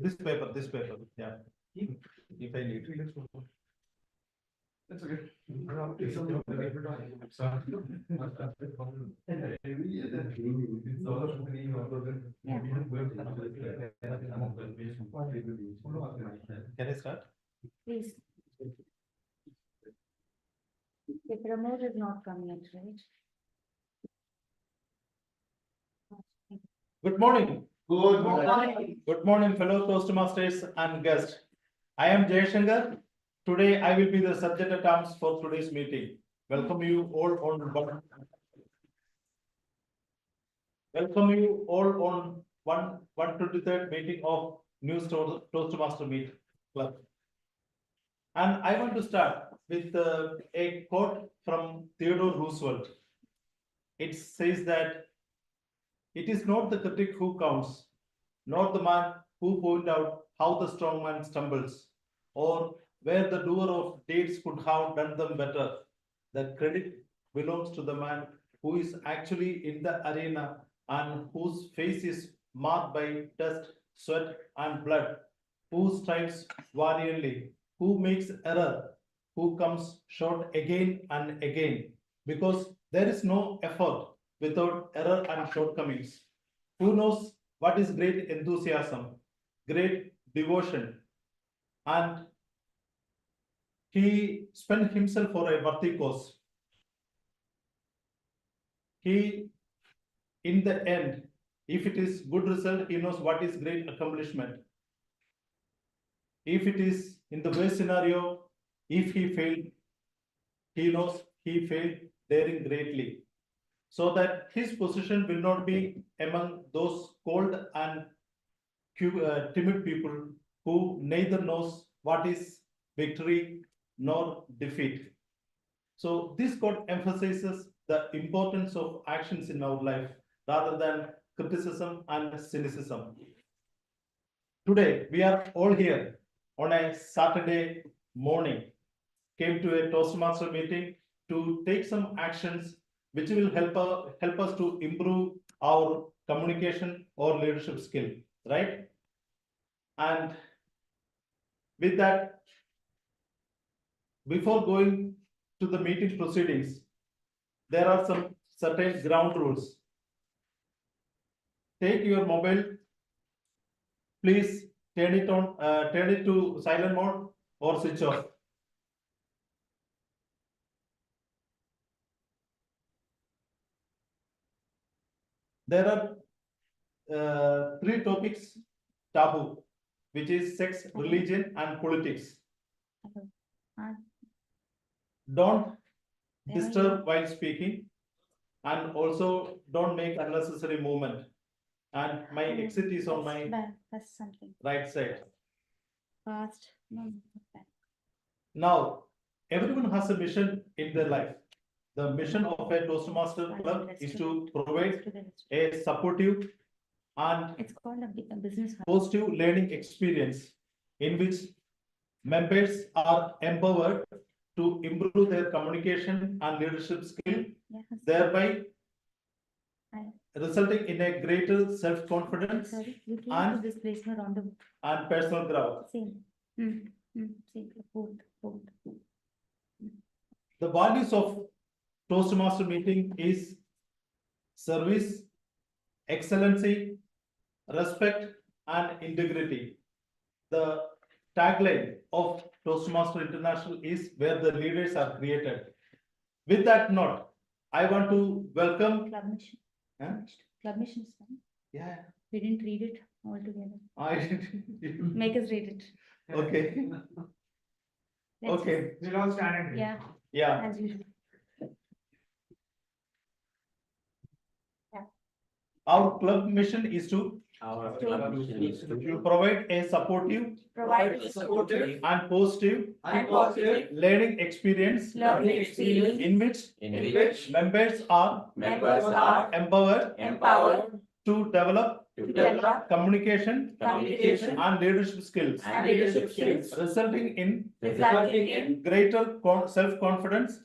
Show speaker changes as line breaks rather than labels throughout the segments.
This paper, yeah. If I need.
That's okay.
Can I start?
Please. The Pramod is not coming yet, right?
Good morning.
Good
morning.
Good morning, fellow Toastmasters and guests. I am Jay Shankar. Today I will be the subject at arms for today's meeting. Welcome you all on 123rd meeting of Newstart Toastmaster Meet Club. And I want to start with a quote from Theodore Roosevelt. It says that it is not the critic who counts, nor the man who points out how the strong man stumbles, or where the doer of deeds could have done them better. The credit belongs to the man who is actually in the arena and whose face is marked by dust, sweat, and blood, who strives valiantly, who makes error, who comes short again and again, because there is no effort without error and shortcomings. Who knows what is great enthusiasm, great devotion, and he spent himself for a worthy cause. He, in the end, if it is good result, he knows what is great accomplishment. If it is in the worst scenario, if he failed, he knows he failed daring greatly, so that his position will not be among those cold and timid people who neither knows what is victory nor defeat. So this quote emphasizes the importance of actions in our life rather than criticism and cynicism. Today, we are all here on a Saturday morning, came to a Toastmaster meeting to take some actions which will help us to improve our communication or leadership skill, right? And with that, before going to the meeting proceedings, there are some certain ground rules. Take your mobile, please turn it on, turn it to silent mode or switch off. There are 3 topics taboo, which is sex, religion, and politics. Don't disturb while speaking, and also don't make unnecessary movement. And my exit is on my
That's something.
right side.
Fast. No,
Now, everyone has a mission in their life. The mission of a Toastmaster club is to provide a supportive and
it's called a business.
positive learning experience in which members are empowered to improve their communication and leadership skill, thereby resulting in a greater self-confidence and
displacement on the
and personal growth.
same. Same. Both.
The values of Toastmaster meeting is service, excellency, respect, and integrity. The tagline of Toastmaster International is where the leaders are created. With that note, I want to welcome.
Club mission.
Huh?
Club mission is fine.
Yeah,
We didn't read it all together.
I.
Make us read it.
Okay.
Let's
Okay.
We'll all stand and read.
Yeah,
Yeah.
as usual.
Our club mission is to provide a supportive and positive learning experience in which members are empowered to develop communication and leadership skills, resulting in greater self-confidence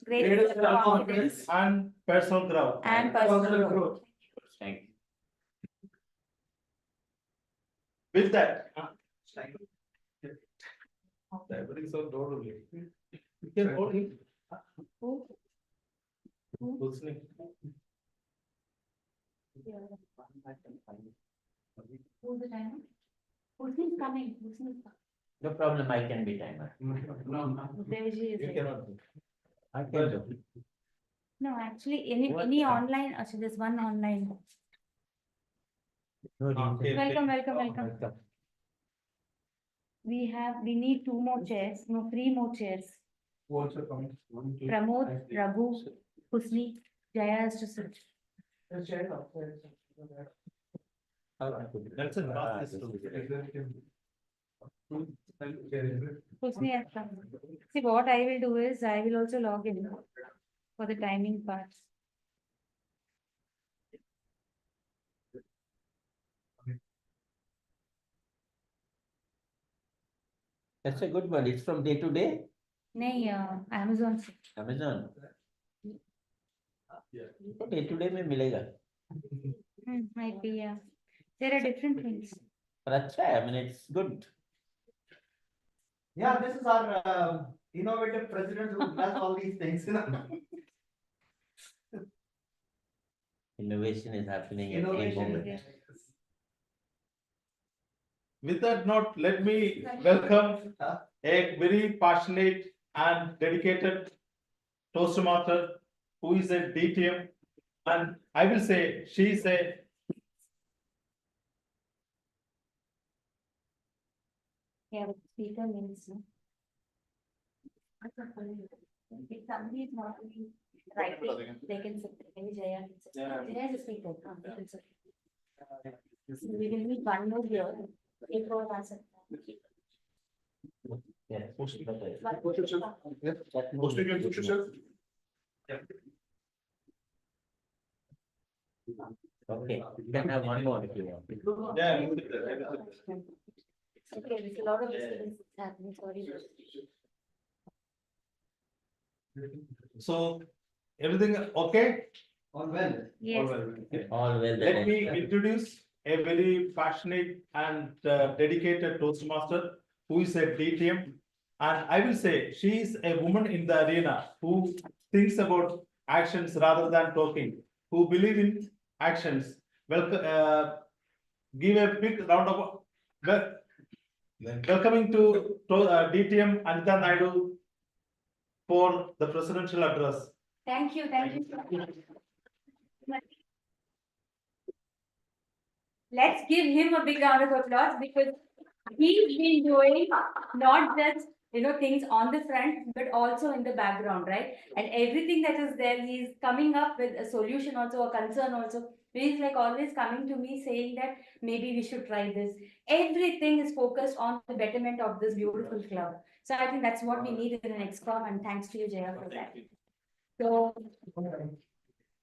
and personal growth. With that, Everything's so totally. You can hold him.
Who?
Listening.
Who's the timer? Who's coming?
No problem, I can be timer.
Devaji is
You
there.
cannot. do.
I can do.
No, actually, any
What?
online, actually, there's one online.
No reason.
Okay.
Welcome. We need 2 more chairs, no, 3 more chairs.
Who also comes? One, two,
Pramod,
three.
Raghu, Husni, Jaya has to sit.
The chair upstairs.
That's
a pass this through.
Husni has come. See, what I will do is, I will also log in for the timing part.
That's a good one. It's from day to day.
नहीं, Amazon से.
Amazon. तो day to day में मिलेगा.
Might be, yeah. There are different things.
पर अच्छा है. I mean, it's good.
Yeah, this is our innovative president who does all these things.
Innovation is happening at any
Innovation.
moment.
With that note, let me welcome a very passionate and dedicated Toastmaster who is a DTM, and I will say she is a
Yeah, but speaker means, no. If somebody is not writing, they can sit, maybe Jaya can sit.
Yeah.
Jaya is a speaker, they can sit. So we will need one more here, if all answer.
Yeah. Okay, you can have one more if you want.
yeah.
Okay, there's a lot of disturbance happening, sorry.
So everything okay?
All well.
Yes.
All well. Okay.
All well.
Let me introduce a very passionate and dedicated Toastmaster who is a DTM. And I will say she is a woman in the arena who thinks about actions rather than talking, who believe in actions. Welcome, give a big round of welcoming to DTM Anita Naidu for the presidential address.
Thank you. Let's give him a big round of applause because he's been doing not just, things on the front, but also in the background, right? And everything that is there, he's coming up with a solution also, a concern also. He's like always coming to me saying that maybe we should try this. Everything is focused on the betterment of this beautiful club. So I think that's what we need in the next club, and thanks to you, Jaya, for that. So,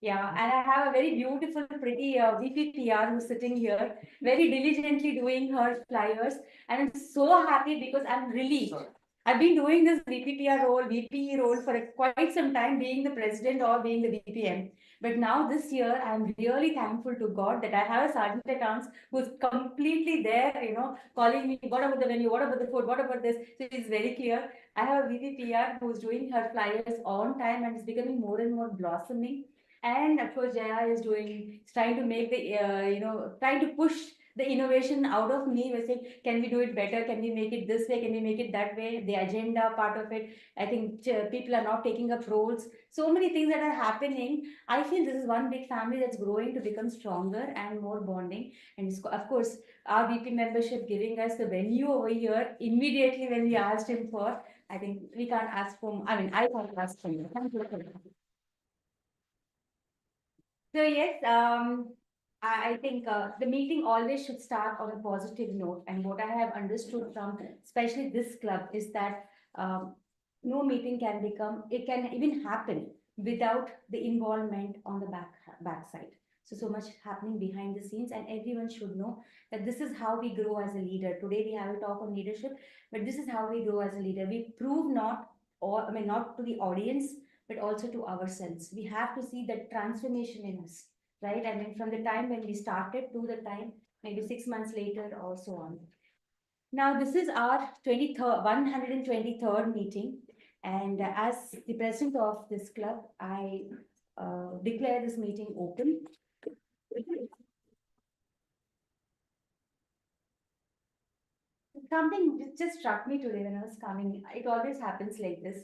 yeah, and I have a very beautiful, pretty VPPR who's sitting here, very diligently doing her flyers. And I'm so happy because I'm relieved. I've been doing this VPPR role, VP role for quite some time, being the president or being the VPM. But now this year, I'm really thankful to God that I have a sergeant at arms who's completely there, calling me, what about the venue, what about the food, what about this? So it's very clear. I have a VPPR who's doing her flyers on time and it's becoming more and more blossoming. And of course, Jaya is trying to make trying to push the innovation out of me. We're saying, can we do it better? Can we make it this way? Can we make it that way? The agenda part of it. I think people are not taking up roles. So many things that are happening. I feel this is one big family that's growing to become stronger and more bonding. And of course, our VP membership giving us the venue over here immediately when we asked him for. I think we can't ask for, I can't ask for you. Thank you. So yes, I think the meeting always should start on a positive note. And what I have understood from especially this club is that no meeting it can even happen without the involvement on the backside. So much happening behind the scenes, and everyone should know that this is how we grow as a leader. Today we have a talk on leadership, but this is how we grow as a leader. We prove not to the audience, but also to ourselves. We have to see that transformation in us, right? I mean, from the time when we started to the time, maybe 6 months later or so on. Now, this is our 23rd, 123rd meeting. And as the president of this club, I declare this meeting open. Something just struck me today when I was coming. It always happens like this.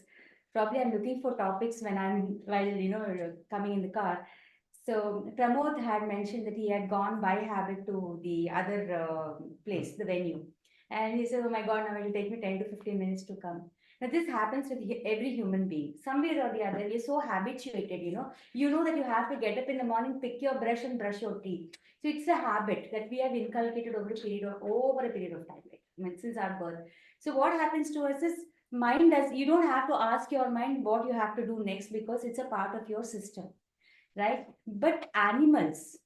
Probably I'm looking for topics when I'm while coming in the car. So Pramod had mentioned that he had gone by habit to the other place, the venue, and he said, "Oh my God, now it will take me 10 to 15 minutes to come." Now this happens with every human being. Somewhere or the other, we're so habituated. You know that you have to get up in the morning, pick your brush, and brush your teeth. So it's a habit that we have inculcated over a period of time, like, I mean, since our birth. So what happens to us is mind does you don't have to ask your mind what you have to do next because it's a part of your system, right? But animals,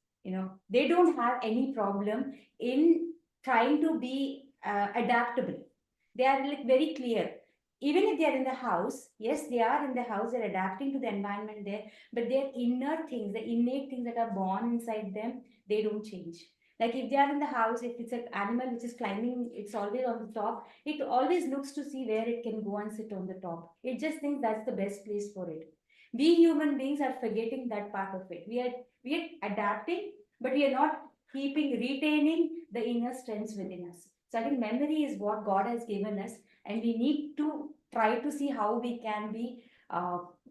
they don't have any problem in trying to be adaptable. They are like very clear. Even if they are in the house, yes, they are in the house, they're adapting to the environment there, but their inner things, the innate things that are born inside them, they don't change. Like if they are in the house, if it's an animal which is climbing, it's always on the top, it always looks to see where it can go and sit on the top. It just thinks that's the best place for it. We human beings are forgetting that part of it. We are adapting, but we are not retaining the inner strengths within us. So I think memory is what God has given us, and we need to try to see how we can be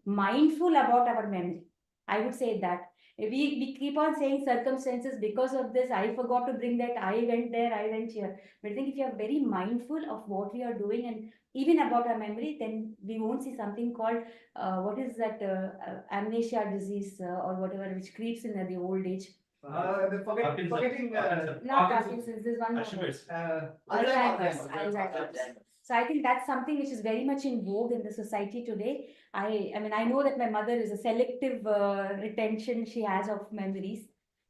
mindful about our memory. I would say that we keep on saying circumstances because of this. I forgot to bring that. I went there. I went here. But I think if you are very mindful of what we are doing and even about our memory, then we won't see something called what is that amnesia disease or whatever which creeps in at the old age.
Forgetting.
Not Parkinson's. There's one more.
Alzheimer's.
Alzheimer's. So I think that's something which is very much in vogue in the society today. I mean, I know that my mother is a selective retention she has of memories.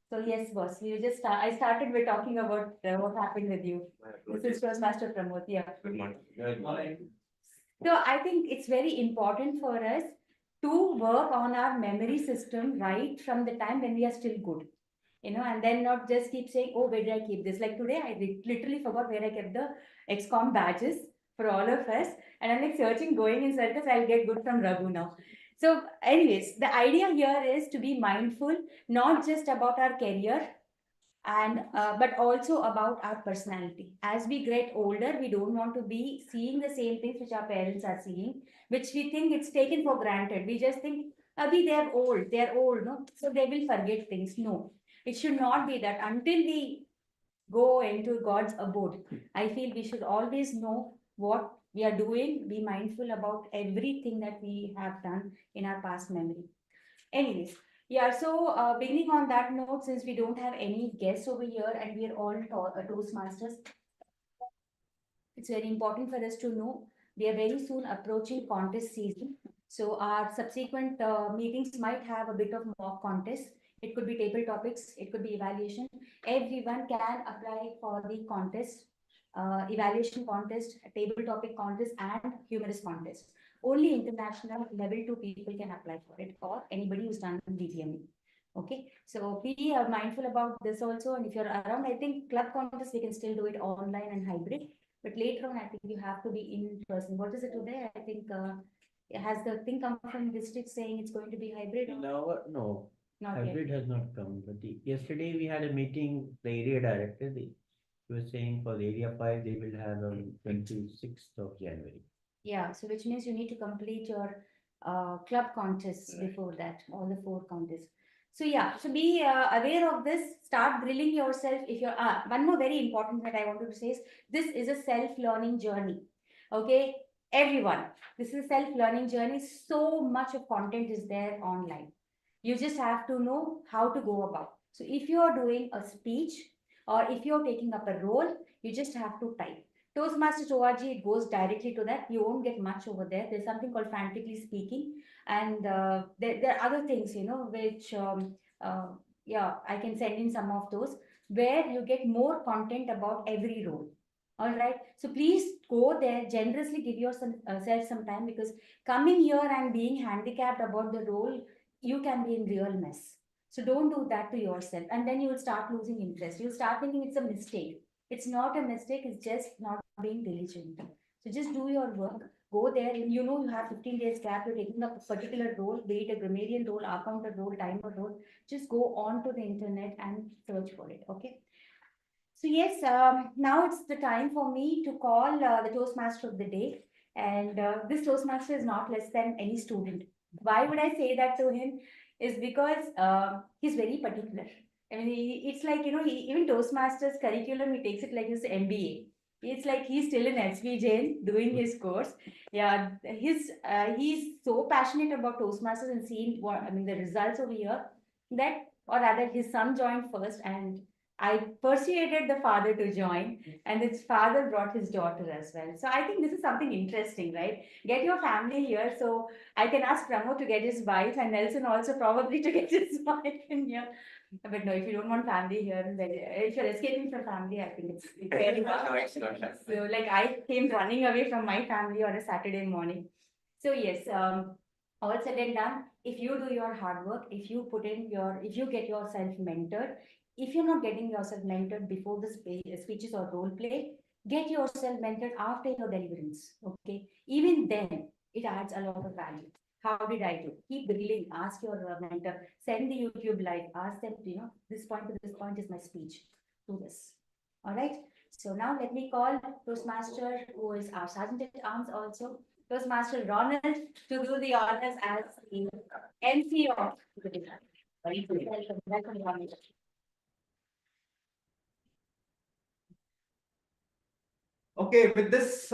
So yes, boss, I started with talking about what happened with you. This is Toastmaster Pramod. Yeah.
Good morning.
So I think it's very important for us to work on our memory system right from the time when we are still good, and then not just keep saying, "Oh, where did I keep this?" Like today, I literally forgot where I kept the XCOM badges for all of us, and I'm like searching, going in circles. I'll get good from Raghu now. So, anyways, the idea here is to be mindful, not just about our career, and but also about our personality. As we get older, we don't want to be seeing the same things which our parents are seeing, which we think it's taken for granted. We just think, Abhi, they're old, no, so they will forget things. No, it should not be that. Until we go into God's abode, I feel we should always know what we are doing, be mindful about everything that we have done in our past memory. Anyways, yeah, so beginning on that note, since we don't have any guests over here and we are all Toastmasters, it's very important for us to know we are very soon approaching contest season. So our subsequent meetings might have a bit of mock contest. It could be table topics, it could be evaluation. Everyone can apply for the contest, evaluation contest, table topic contest, and humorous contest. Only international level 2 people can apply for it, or anybody who's done DTME. Okay, so be mindful about this also. And if you're around, I think club contest, we can still do it online and hybrid. But later on, I think you have to be in person. What is it today? I think has the thing come from district saying it's going to be hybrid?
No,
Not yet.
hybrid has not come, but yesterday we had a meeting, the area director, he was saying for the area 5, they will have on 26th of January.
Yeah, so which means you need to complete your club contests before that, all the 4 contests. So yeah, so be aware of this. Start drilling yourself. If you're one more very important that I wanted to say is this is a self-learning journey. Okay, everyone, this is a self-learning journey. So much of content is there online. You just have to know how to go about. So if you are doing a speech or if you're taking up a role, you just have to type. Toastmasters.org, it goes directly to that. You won't get much over there. There's something called frantically speaking. And there are other things, which, yeah, I can send in some of those where you get more content about every role. All right. So please go there, generously give yourself some time, because coming here and being handicapped about the role, you can be in real mess. So don't do that to yourself. And then you will start losing interest. You'll start thinking it's a mistake. It's not a mistake. It's just not being diligent. So just do your work, go there, and you know you have 15 days gap, you're taking up a particular role, be it a grammarian role, accountant role, timer role, just go on to the internet and search for it, okay? So yes, now it's the time for me to call the Toastmaster of the day. And this Toastmaster is not less than any student. Why would I say that to him? Is because he's very particular. I mean, it's like, you know, even Toastmasters curriculum, he takes it like his MBA. It's like he's still in SV Jain doing his course. Yeah, he's so passionate about Toastmasters and seeing what, I mean, the results over here, that, or rather his son joined first, and I persuaded the father to join, and his father brought his daughter as well. So I think this is something interesting, right? Get your family here. So I can ask Pramod to get his wife, and Nelson also probably to get his wife in here. But no, if you don't want family here, then if you're escaping from family, I think it's fair enough. So like I came running away from my family on a Saturday morning. So yes, all said and done, if you do your hard work, if you put in your, if you get yourself mentored, if you're not getting yourself mentored before the speeches or role play, get yourself mentored after your deliverance. Okay, even then it adds a lot of value. How did I do? Keep drilling. Ask your mentor. Send the YouTube live. Ask them. You know, this point to this point is my speech. Do this. All right. So now let me call Toastmaster, who is our Sergeant at Arms also, Toastmaster Ronald, to do the honors as the MC of the day. Welcome, welcome, Ronald.
Okay, with this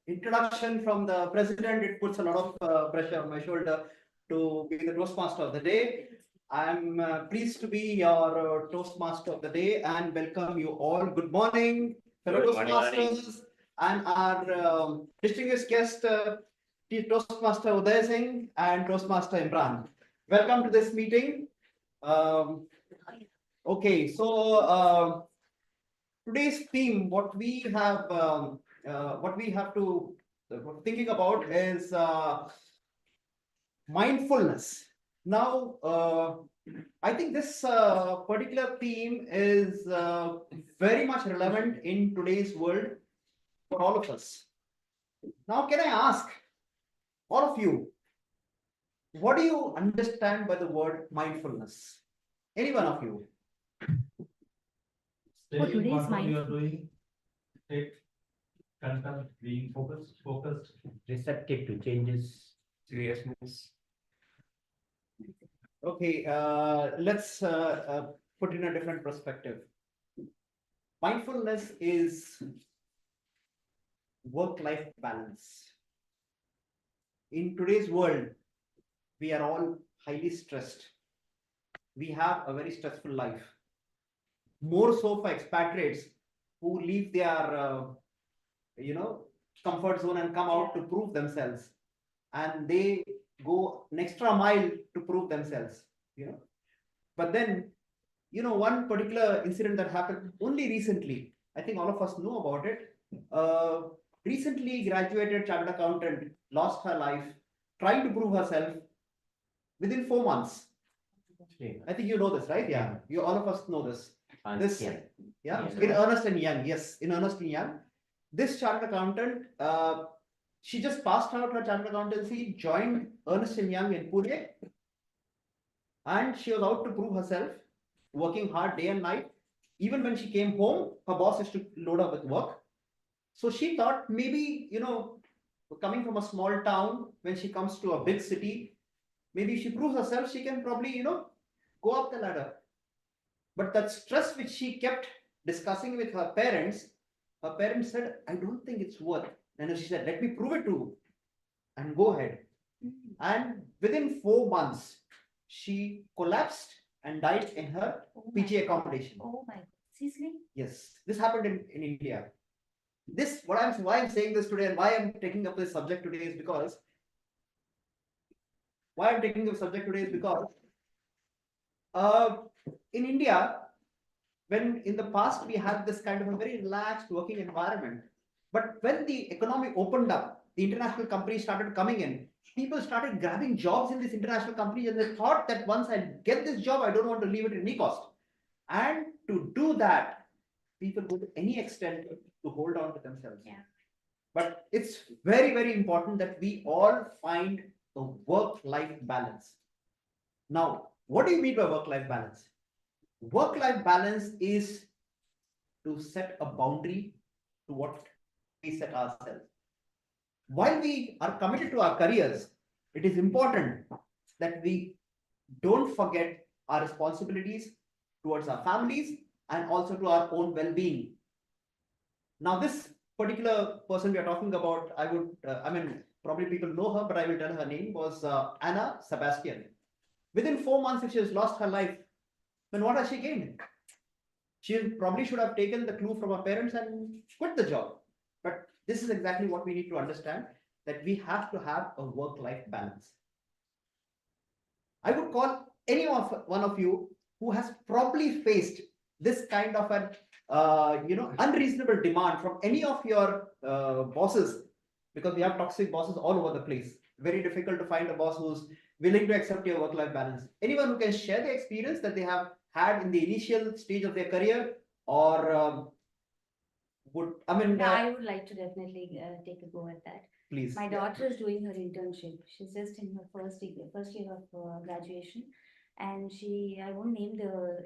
introduction from the president, it puts a lot of pressure on my shoulder to be the Toastmaster of the day. I'm pleased to be your Toastmaster of the day and welcome you all. Good morning, fellow
Good morning.
Toastmasters, and our distinguished guest, Toastmaster Uday Singh and Toastmaster Imran. Welcome to this meeting. Okay, so today's theme, what we have to thinking about is mindfulness. Now, I think this particular theme is very much relevant in today's world for all of us. Now, can I ask all of you, what do you understand by the word mindfulness? Any one of you?
For
Staying
today's
what you are
mindful-
doing, take content, being focused.
Receptive to changes.
Seriousness.
Okay, let's put in a different perspective. Mindfulness is work-life balance. In today's world, we are all highly stressed. We have a very stressful life. More so for expatriates who leave their, comfort zone and come out to prove themselves, and they go an extra mile to prove themselves. But then, one particular incident that happened only recently, I think all of us know about it. Recently graduated chartered accountant lost her life trying to prove herself within 4 months. I think you know this, right? Yeah, you all of us know this. This,
Yeah.
yeah,
Yes.
in Ernst and Young, yes, in Ernst and Young, this chartered accountant, she just passed out her chartered accountancy, joined Ernst and Young in Pune, and she was out to prove herself, working hard day and night. Even when she came home, her boss used to load her with work. So she thought maybe, coming from a small town, when she comes to a big city, maybe if she proves herself, she can probably, go up the ladder. But that stress which she kept discussing with her parents said, I don't think it's worth. And she said, let me prove it to you and go ahead. And within 4 months, she collapsed and died in her PG accommodation.
Oh my, seriously?
Yes, this happened in India. Why I'm saying this today and why I'm taking up this subject today is because in India, when in the past we had this kind of a very relaxed working environment, but when the economy opened up, the international companies started coming in, people started grabbing jobs in these international companies, and they thought that once I get this job, I don't want to leave it at any cost. And to do that, people go to any extent to hold on to themselves.
Yeah.
But it's very, very important that we all find a work-life balance. Now, what do you mean by work-life balance? Work-life balance is to set a boundary to what we set ourselves. While we are committed to our careers, it is important that we don't forget our responsibilities towards our families and also to our own well-being. Now, this particular person we are talking about, I mean, probably people know her, but I will tell her name, was Anna Sebastian. Within 4 months, if she has lost her life, then what has she gained? She probably should have taken the clue from her parents and quit the job. But this is exactly what we need to understand, that we have to have a work-life balance. I would call any one of you who has probably faced this kind of an unreasonable demand from any of your bosses, because we have toxic bosses all over the place. Very difficult to find a boss who's willing to accept your work-life balance. Anyone who can share the experience that they have had in the initial stage of their career, or
I would like to definitely take a go at that.
please.
My daughter is doing her internship. She's just in her first year of graduation, and I won't name the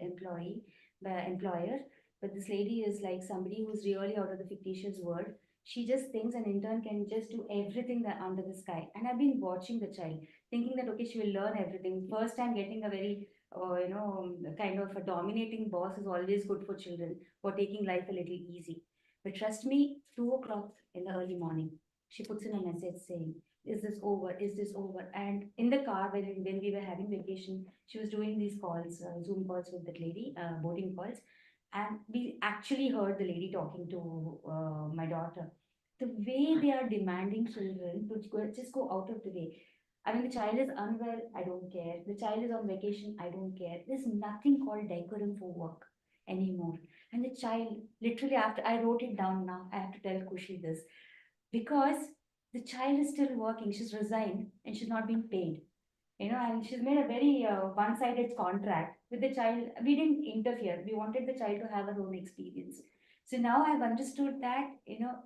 employer, but this lady is like somebody who's really out of the fictitious world. She just thinks an intern can just do everything that under the sky. And I've been watching the child, thinking that okay, she will learn everything. First time getting a very kind of a dominating boss is always good for children for taking life a little easy. But trust me, 2 o'clock in the early morning, she puts in a message saying, is this over? Is this over? And in the car, when we were having vacation, she was doing these calls, Zoom calls with that lady, boarding calls. And we actually heard the lady talking to my daughter. The way they are demanding children to just go out of the way. I mean, the child is unwell, I don't care. The child is on vacation, I don't care. There's nothing called decorum for work anymore. And the child, literally, after I wrote it down now, I have to tell Kushi this, because the child is still working. She's resigned and she's not being paid. And she's made a very one-sided contract with the child. We didn't interfere. We wanted the child to have her own experience. So now I've understood that,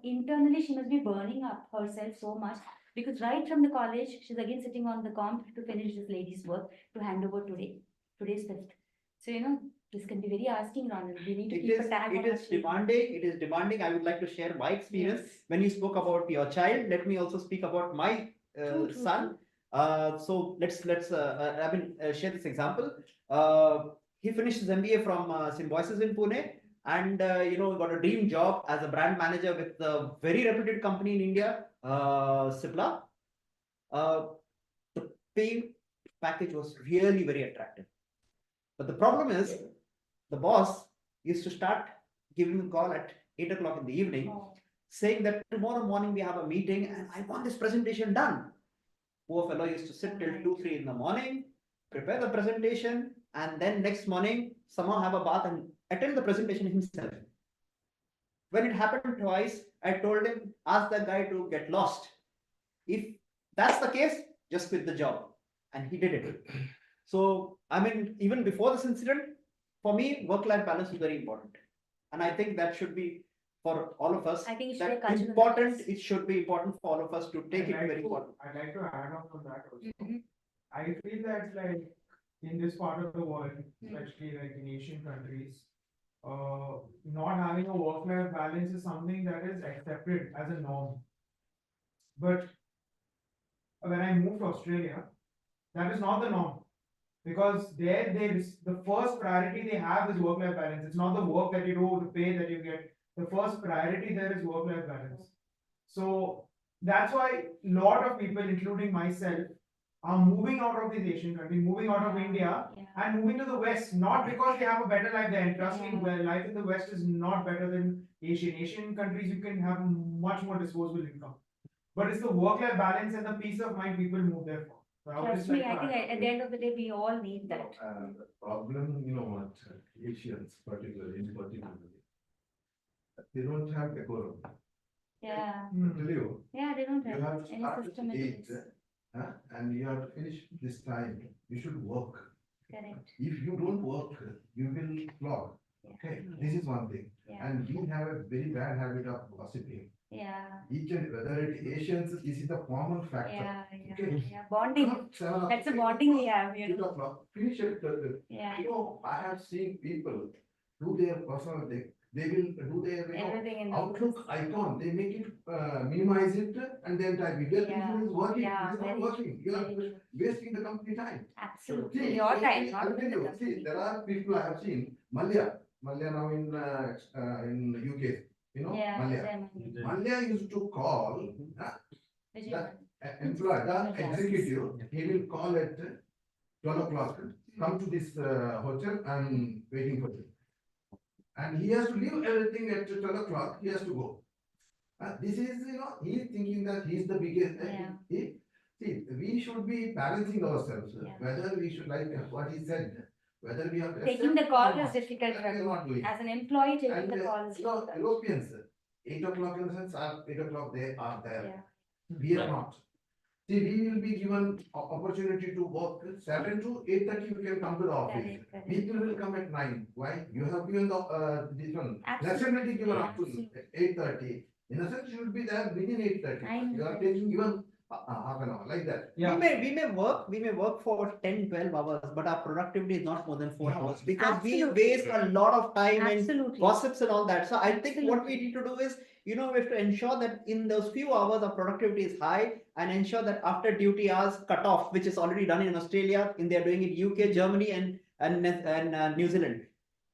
internally she must be burning up herself so much, because right from the college, she's again sitting on the comp to finish this lady's work to hand over today. Today's 5th. So, this can be very asking, Ronald. We need to keep a tag on
it is demanding. It is demanding. I would like to share my experience.
Yes.
When you spoke about your child, let me also speak about my
True,
son. So let's share this example. He finished his MBA from Symbiosis in Pune, and got a dream job as a brand manager with a very reputed company in India, Cipla. The pay package was really very attractive, but the problem is the boss used to start giving him a call at 8 o'clock in the evening, saying that tomorrow morning we have a meeting and I want this presentation done. Poor fellow used to sit till 2, 3 in the morning, prepare the presentation, and then next morning somehow have a bath and attend the presentation himself. When it happened twice, I told him, ask that guy to get lost. If that's the case, just quit the job. And he did it. So, even before this incident, for me, work-life balance is very important. And I think that should be for all of us.
I think it should be
that
cultural
important.
practice.
It should be important for all of us to take it very important.
I'd like to add on to that also.
Mhm.
I feel that in this part of the world, especially in Asian countries, not having a work-life balance is something that is accepted as a norm. But when I moved to Australia, that is not the norm. Because there the first priority they have is work-life balance. It's not the work that you do, the pay that you get. The first priority there is work-life balance. So that's why a lot of people, including myself, are moving out of these Asian countries, moving out of India, and moving to the West, not because they have a better life there. And trust me, life in the West is not better than Asian countries. You can have much more disposable income, but it's the work-life balance and the peace of mind people move there for. So I would
Trust
just
me,
like
I
to
think
add.
at the end of the day, we all need that.
The problem, what Asians particularly, they don't have decorum.
Yeah.
I tell you,
Yeah, they don't
you
have
have to
any
start
system
at
in
8,
place.
and you have to finish this time. You should work.
Correct.
If you don't work, you will flog. Okay, this is one thing.
Yeah,
And we have a very bad habit of gossiping.
yeah,
Each and whether it Asians, this is the common factor.
yeah,
Okay.
yeah, bonding.
Come 7 o'clock,
That's a bonding we have,
8 o'clock, finish it.
Yeah,
You know, I have seen people do their personal, they will do their,
everything in the.
Outlook icon, they make it, minimize it and then type it. Their
Yeah,
thinking is working,
yeah,
it's not
very
working. You are
very true.
wasting the company time.
Absolutely,
See,
your
see,
time, not
I'll tell
even the
you, see,
company.
there are people I have seen, Malia now in UK, you know,
Yeah,
Malia.
Vijay
Malia used to call,
Vijay
that employee, the executive, he will call at 12 o'clock, come to this hotel and waiting for you. And he has to leave everything at 12 o'clock, he has to go. This is, you know, he is thinking that he is the biggest.
Yeah.
See, we should be balancing ourselves,
Yeah.
whether we should like what he said, whether we have to
Taking the
accept
call
or
is
not.
difficult,
That we are not doing.
as an employee, taking
And,
the call is
you know,
difficult.
Europeans, 8 o'clock in the sense, 8 o'clock they are there.
Yeah,
We are not. See, we will be given opportunity to work 7 to 8:30, we can come to the office.
correct, correct.
People will come at 9. Why? You have given the, this one, flexibility given up to
Absolutely.
8:30. In a sense, you should be there within 8:30.
I know.
You are taking even half an hour, like that.
Yeah.
We may work for 10, 12 hours, but our productivity is not more than 4 hours because we
Absolutely.
waste a lot of time and
Absolutely.
gossips and all that. So I think what we
Absolutely.
need to do is, we have to ensure that in those few hours our productivity is high and ensure that after duty hours cut off, which is already done in Australia, they're doing it UK, Germany and New Zealand.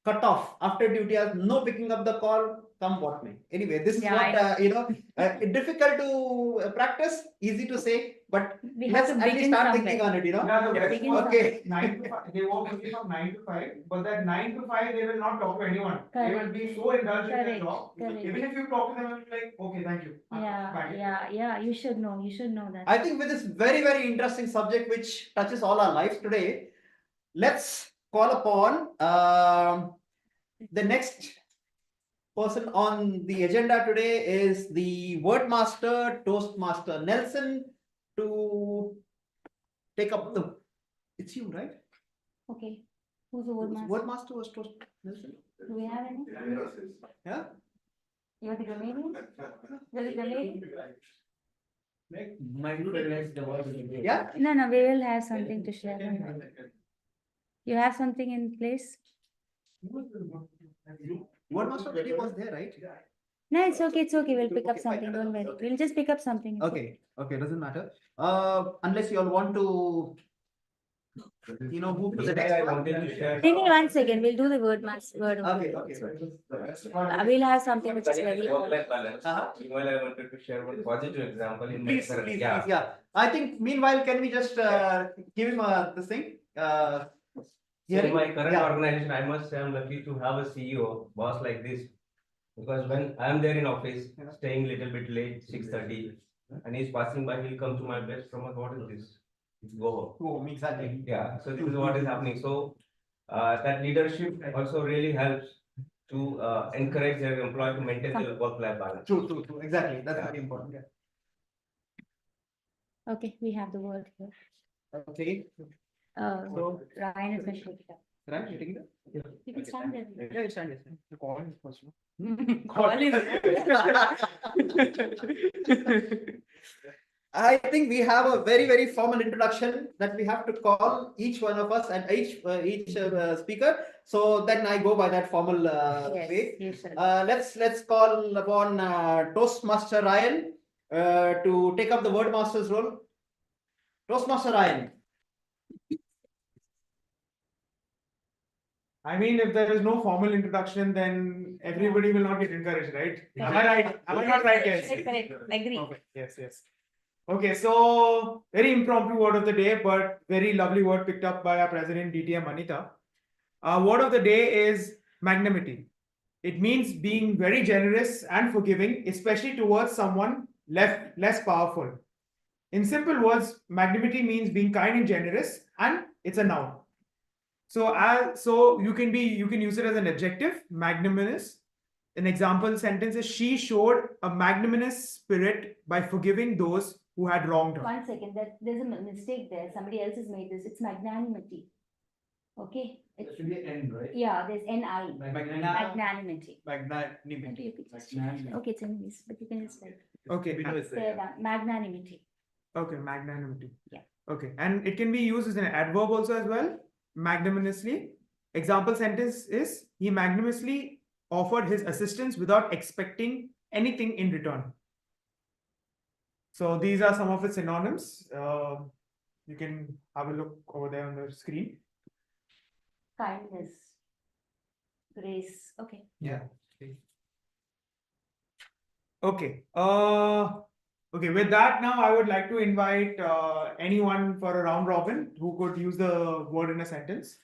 Cut off after duty hours, no picking up the call, come what may. Anyway, this is
Yeah,
what, difficult to practice, easy to say, but
We have
let's
to
at least
begin
start
somewhere.
thinking on it,
Yeah, the best
Begin
part,
Okay.
9 to 5, they work only from 9 to 5, but that 9 to 5, they will not talk to anyone. They will be so indulged in their
Correct,
job.
correct.
Even if you talk to them, you'll be like, okay, thank you.
Yeah, you should know that.
I think with this very, very interesting subject which touches all our lives today, let's call upon the next person on the agenda today is the word master, Toastmaster Nelson, to take up the. It's you, right?
Okay, who's the word master?
Word master was Toast Nelson.
Do we have any?
Yeah.
You're the Romanian? You're the Romanian?
Mindfulness, the word.
Yeah.
No, we will have something to share. You have something in place?
Word master already was there, right?
No, it's okay, we'll pick up
Okay, fine.
something, don't worry. We'll just pick up something.
Okay, doesn't matter. Unless you all want to, move to the next
I
one.
wanted to share.
Give me 1 second, we'll do the word
Okay.
We'll have something which is very.
Work-life balance.
Uh-huh.
Meanwhile, I wanted to share one positive example in my
Please,
current-
please,
yeah.
yeah. I think meanwhile, can we just give him this thing?
So in my current
Yeah.
organization, I must say I'm lucky to have a CEO, boss like this. Because when I'm there in office,
Yeah.
staying little bit late, 6:30, and he's passing by, he'll come to my desk from, what is this? Go home.
Oh, exactly.
Yeah, so this is what is happening. So that leadership also really helps to encourage their employee to maintain their work-life balance.
True. Exactly. That's very important. Yeah.
Okay, we have the word here.
Okay. So,
Ryan is going to take it up.
right, you taking it?
You can stand there.
Yeah, it's fine. The call is first.
Call him.
I think we have a very, very formal introduction that we have to call each one of us and each speaker. So then I go by that formal
Yes,
way.
you should.
Let's call upon Toastmaster Ryan to take up the word master's role. Toastmaster Ryan.
I mean, if there is no formal introduction, then everybody will not get encouraged, right? Am I right? Am I not right, guys?
Correct, agree.
Perfect. Yes. Okay, so very impromptu word of the day, but very lovely word picked up by our president, DTM Anita. Word of the day is magnanimity. It means being very generous and forgiving, especially towards someone less powerful. In simple words, magnanimity means being kind and generous, and it's a noun. So you can use it as an adjective, magnanimous. An example sentence is she showed a magnanimous spirit by forgiving those who had wronged her.
1 second, there's a mistake there. Somebody else has made this. It's magnanimity. Okay,
There
it's,
should be an N, right?
yeah, there's NI, magnanimity.
Magnanimity.
Maybe you could just change it. Okay, it's in English, but you can just like
Okay,
say that, magnanimity.
okay, magnanimity.
Yeah.
Okay, and it can be used as an adverb also as well, magnanimously. Example sentence is, he magnanimously offered his assistance without expecting anything in return. So these are some of its synonyms. You can have a look over there on the screen.
Kindness. Grace, okay.
Yeah. Okay. Okay. With that, now I would like to invite anyone for a round robin who could use the word in a sentence.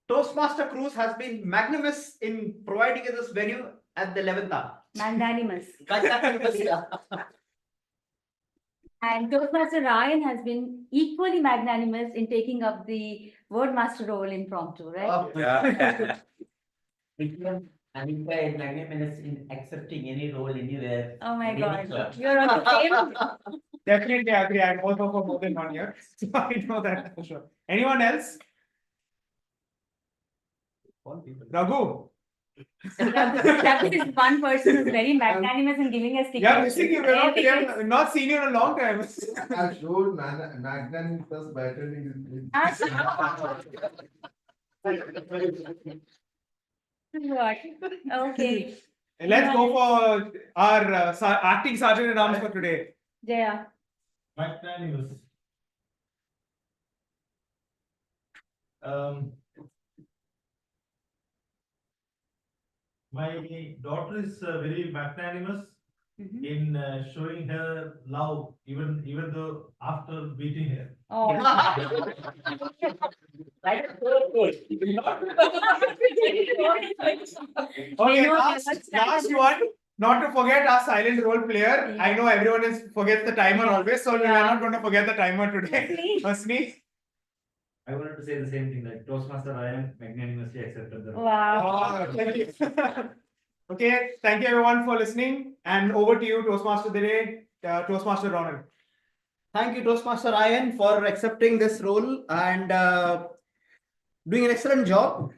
Toastmaster Cruise has been magnanimous in providing us this venue at the 11th hour.
Magnanimous.
Magnanimous, yeah.
And Toastmaster Ryan has been equally magnanimous in taking up the wordmaster role impromptu, right?
Oh,
Yeah.
I'm magnanimous in accepting any role anywhere.
Oh my
in any
God,
club.
you're on the same.
Definitely agree. I'm also for more than 1 year. So I know that for sure. Anyone else? Raghu?
That is one person who's very magnanimous in giving us tickets.
Yeah, missing you.
Air
We
tickets.
have not seen you in a long time.
I showed magnanimous by attending
What? Okay,
Let's go for our acting sergeant at arms for today.
Jaya.
Magnanimous. My daughter is very magnanimous
Mhm.
in showing her love, even though after beating her.
Oh.
Okay,
know
last
what's
one. Not to forget our silent role player. I
Yeah.
know everyone forgets the timer
Yeah.
always, so we are
Yeah.
not going to forget the timer today.
Please.
Hasni?
I wanted to say the same thing, like Toastmaster Ryan magnanimously accepted the role.
Wow.
Oh, thank you. Okay, thank you everyone for listening. And over to you, Toastmaster today, Toastmaster Ronald.
Thank you, Toastmaster Ryan, for accepting this role and doing an excellent job.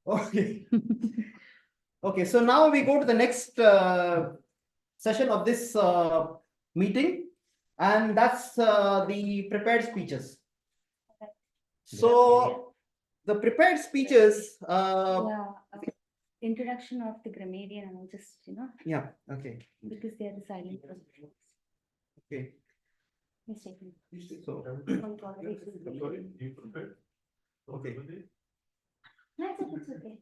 Okay. Okay, so now we go to the next session of this meeting, and that's the prepared speeches. So the prepared speeches.
Yeah. Introduction of the grammarian, and I'll just,
Yeah. Okay.
because they are the silent.
Okay.
Mistaken.
So.
You prepared?
Okay.
No, it's okay,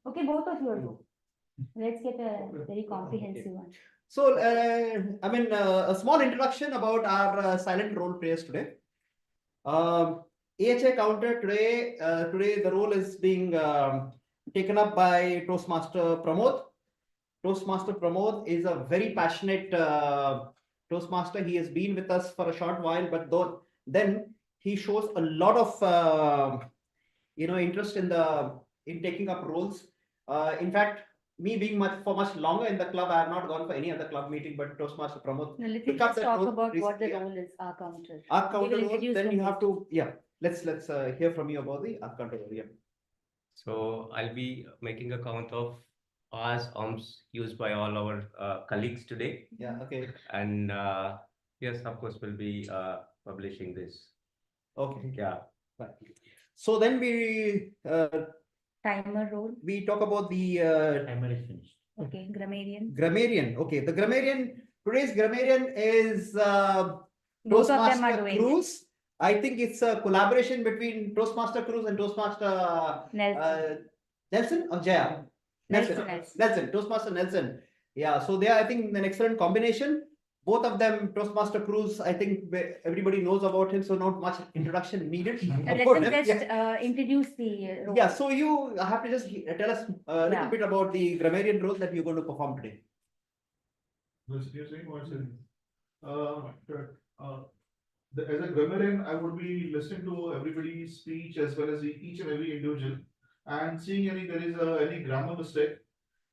Okay, both of you are. Let's get a very comprehensive one.
So, I mean, a small introduction about our silent role players today. AHA counter today, today the role is being taken up by Toastmaster Pramod. Toastmaster Pramod is a very passionate Toastmaster. He has been with us for a short while, but then he shows a lot of interest in taking up roles. In fact, me being much longer in the club, I have not gone for any other club meeting, but Toastmaster Pramod.
Now, let's
Pick up
just
that
talk
role
about what the
recently, yeah.
role is, our counter.
Our
We
counter
will
role,
introduce
then
them
you have
both.
to, yeah. Let's hear from you about the counter role. Yeah.
So I'll be making a count of hours used by all our colleagues today.
Yeah. Okay.
And yes, of course, we'll be publishing this.
Okay.
Yeah.
Right. So then we
Timer role,
we talk about the
Timer is finished.
okay, grammarian.
grammarian. Okay, the grammarian. Today's grammarian is
Both of them are
Toastmaster
doing.
Cruz. I think it's a collaboration between Toastmaster Cruz and Toastmaster
Nelson.
Nelson or Jaya?
Nelson.
Nelson. Toastmaster Nelson. Yeah, so they are, I think, an excellent combination. Both of them, Toastmaster Cruz, I think everybody knows about him, so not much introduction needed.
Let
about
them
him.
just
Yeah.
Introduce the role.
Yeah, so you have to just tell us a little
Yeah.
bit about the grammarian role that you're going to perform today.
You're saying what's it? Sure. As a grammarian, I would be listening to everybody's speech as well as each and every individual, and seeing there is any grammar mistake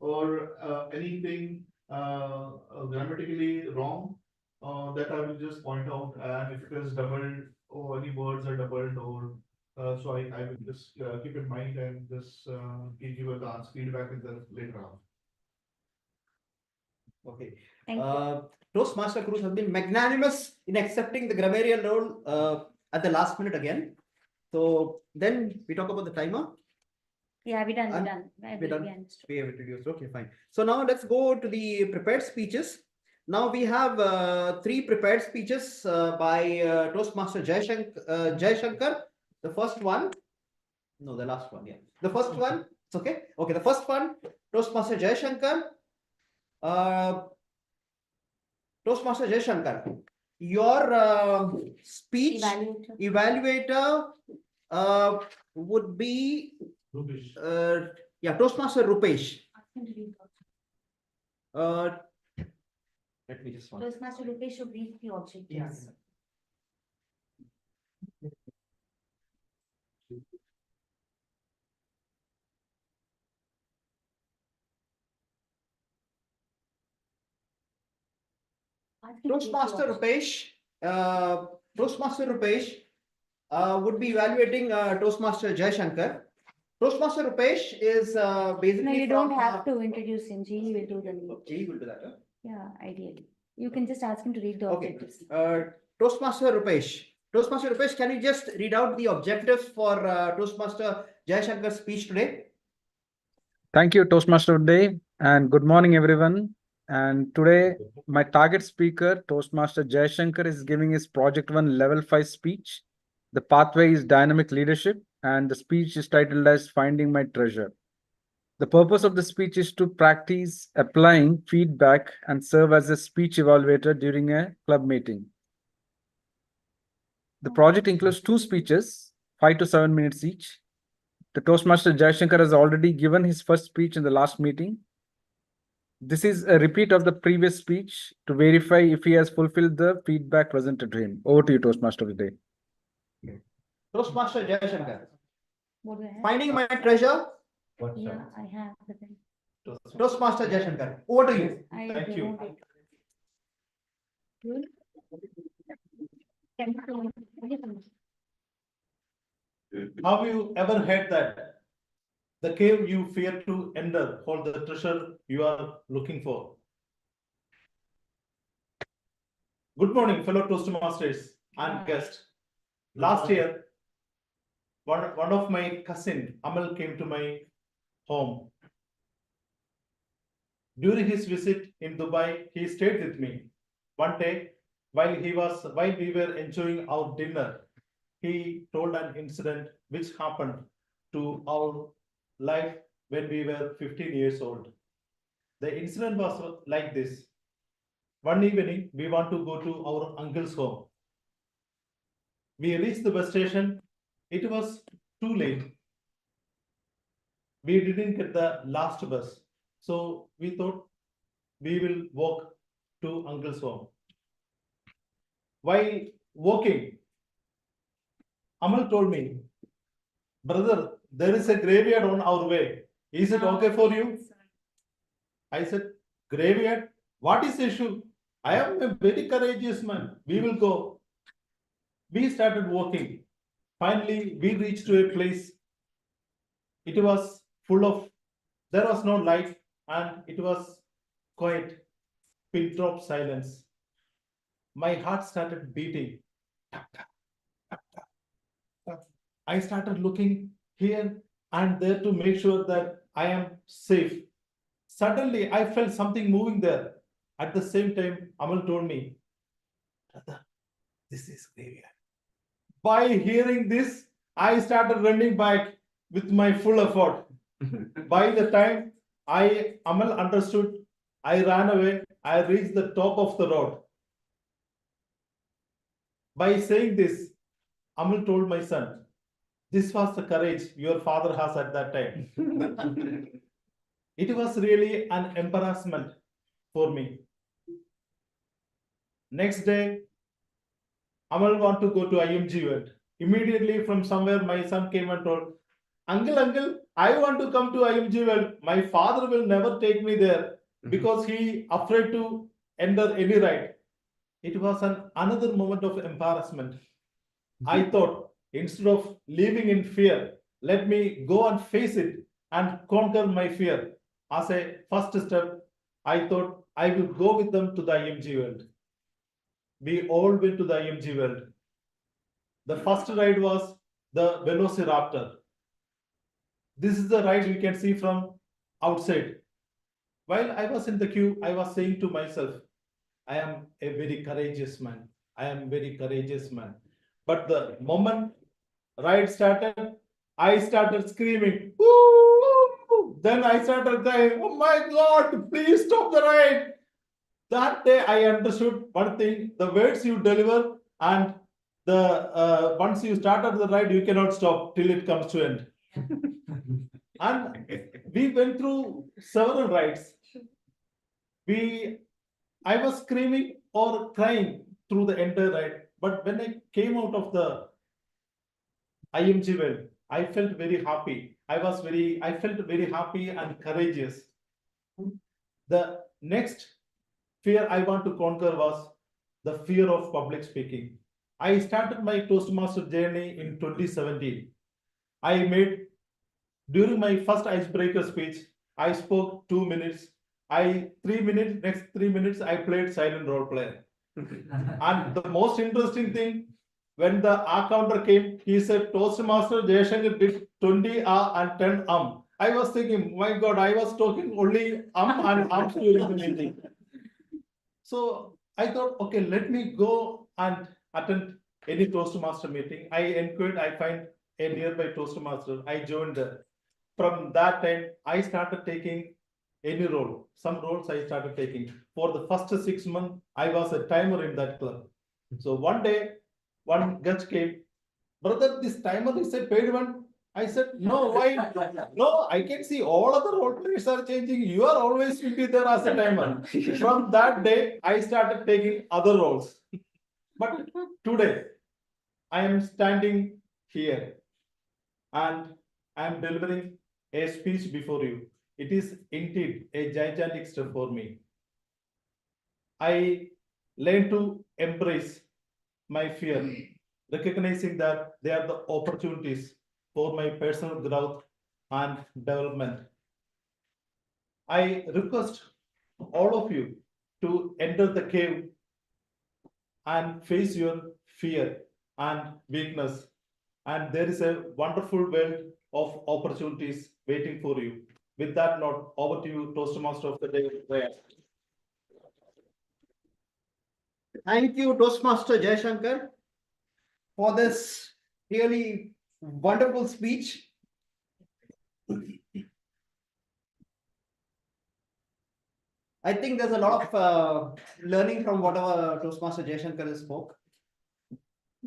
or anything grammatically wrong, that I will just point out, and if it is doubled
early birds are double told. So I will just keep in mind and just give you a dance feedback in the later on.
Okay.
Thank you.
Toastmaster Cruz has been magnanimous in accepting the grammarian role at the last minute again. So then we talk about the timer.
Yeah, we're done, we're
And
done.
we're done.
We understood.
We have introduced. Okay, fine. So now let's go to the prepared speeches. Now we have 3 prepared speeches by Toastmaster Jai Shankar. The first one, no, the last one, yeah. The first one, it's okay. Okay, the first one, Toastmaster Jai Shankar. Toastmaster Jai Shankar, your speech
Evaluator.
evaluator would be
Rupesh.
yeah, Toastmaster Rupesh.
Ask him to read out.
Uh, let me just one.
Toastmaster Rupesh should read the objectives.
Yes.
Ask him to read the
Toastmaster
objectives.
Rupesh, Toastmaster Rupesh would be evaluating Toastmaster Jai Shankar. Toastmaster Rupesh is basically
No, you
from,
don't have to introduce him. G will do the lead.
He will do that. Huh?
Yeah, ideally. You can just ask him to read the
Okay.
objectives.
Toastmaster Rupesh. Toastmaster Rupesh, can you just read out the objectives for Toastmaster Jai Shankar's speech today?
Thank you, Toastmaster Day, and good morning, everyone. And today, my target speaker, Toastmaster Jai Shankar, is giving his Project 1 Level 5 speech. The pathway is dynamic leadership, and the speech is titled as Finding My Treasure. The purpose of the speech is to practice applying feedback and serve as a speech evaluator during a club meeting. The project includes 2 speeches, 5 to 7 minutes each. The Toastmaster Jai Shankar has already given his first speech in the last meeting. This is a repeat of the previous speech to verify if he has fulfilled the feedback presented to him. Over to you, Toastmaster of the day.
Toastmaster Jai Shankar.
What do I have?
Finding My Treasure.
Yeah, I have. But then
Toastmaster Jai Shankar. Over to you.
I
Thank you.
don't know. You? Can you-
Have you ever heard that? The cave you fear to enter hold the treasure you are looking for. Good morning, fellow Toastmasters and guests. Last year, one of my cousin Amal came to my home. During his visit in Dubai, he stayed with me. One day, while we were enjoying our dinner, he told an incident which happened to our life when we were 15 years old. The incident was like this. One evening, we want to go to our uncle's home. We reached the bus station. It was too late. We didn't get the last bus. So we thought we will walk to uncle's home. While walking, Amal told me, brother, there is a graveyard on our way. Is it okay for you? I said, graveyard? What is the issue? I am a very courageous man. We will go. We started walking. Finally, we reached to a place. It was full of, there was no light and it was quiet, pin drop silence. My heart started beating. I started looking here and there to make sure that I am safe. Suddenly, I felt something moving there. At the same time, Amal told me, brother, this is graveyard. By hearing this, I started running back with my full effort. By the time Amal understood, I ran away. I reached the top of the road. By saying this, Amal told my son, this was the courage your father has at that time. It was really an embarrassment for me. Next day, Amal want to go to IMG event. Immediately from somewhere, my son came and told, Uncle, I want to come to IMG event. My father will never take me there because he afraid to enter any ride. It was another moment of embarrassment. I thought instead of living in fear, let me go and face it and conquer my fear. As a first step, I thought I will go with them to the IMG world. We all went to the IMG world. The first ride was the Velociraptor. This is the ride you can see from outside. While I was in the queue, I was saying to myself, I am a very courageous man. I am very courageous man. But the moment ride started, I started screaming. Woo! Then I started crying, oh my God, please stop the ride. That day I understood one thing, the words you deliver and the once you started the ride, you cannot stop till it comes to end. And we went through several rides. I was screaming or crying through the entire ride. But when I came out of the IMG well, I felt very happy. I felt very happy and courageous. The next fear I want to conquer was the fear of public speaking. I started my Toastmaster journey in 2017. During my first icebreaker speech, I spoke 2 minutes. 3 minutes, next 3 minutes, I played silent role player. And the most interesting thing, when the counter came, he said, Toastmaster Jayashankar did 20 and 10 I was thinking, my God, I was talking only and during the meeting. So I thought, okay, let me go and attend any Toastmaster meeting. I inquired, I find a nearby Toastmaster. I joined there. From that time, I started taking any role. Some roles I started taking. For the first 6 months, I was a timer in that club. So one day, one guest came, brother, this timer is a paid one. I said, no, why? No, I can see all other role players are changing. You are always will be there as a timer. From that day, I started taking other roles. But today, I am standing here and I am delivering a speech before you. It is indeed a gigantic step for me. I learned to embrace my fear, recognizing that they are the opportunities for my personal growth and development. I request all of you to enter the cave and face your fear and weakness. And there is a wonderful world of opportunities waiting for you. With that note, over to you, Toastmaster of the Day.
Thank you, Toastmaster Jayashankar, for this really wonderful speech. I think there's a lot of learning from whatever Toastmaster Jayashankar spoke.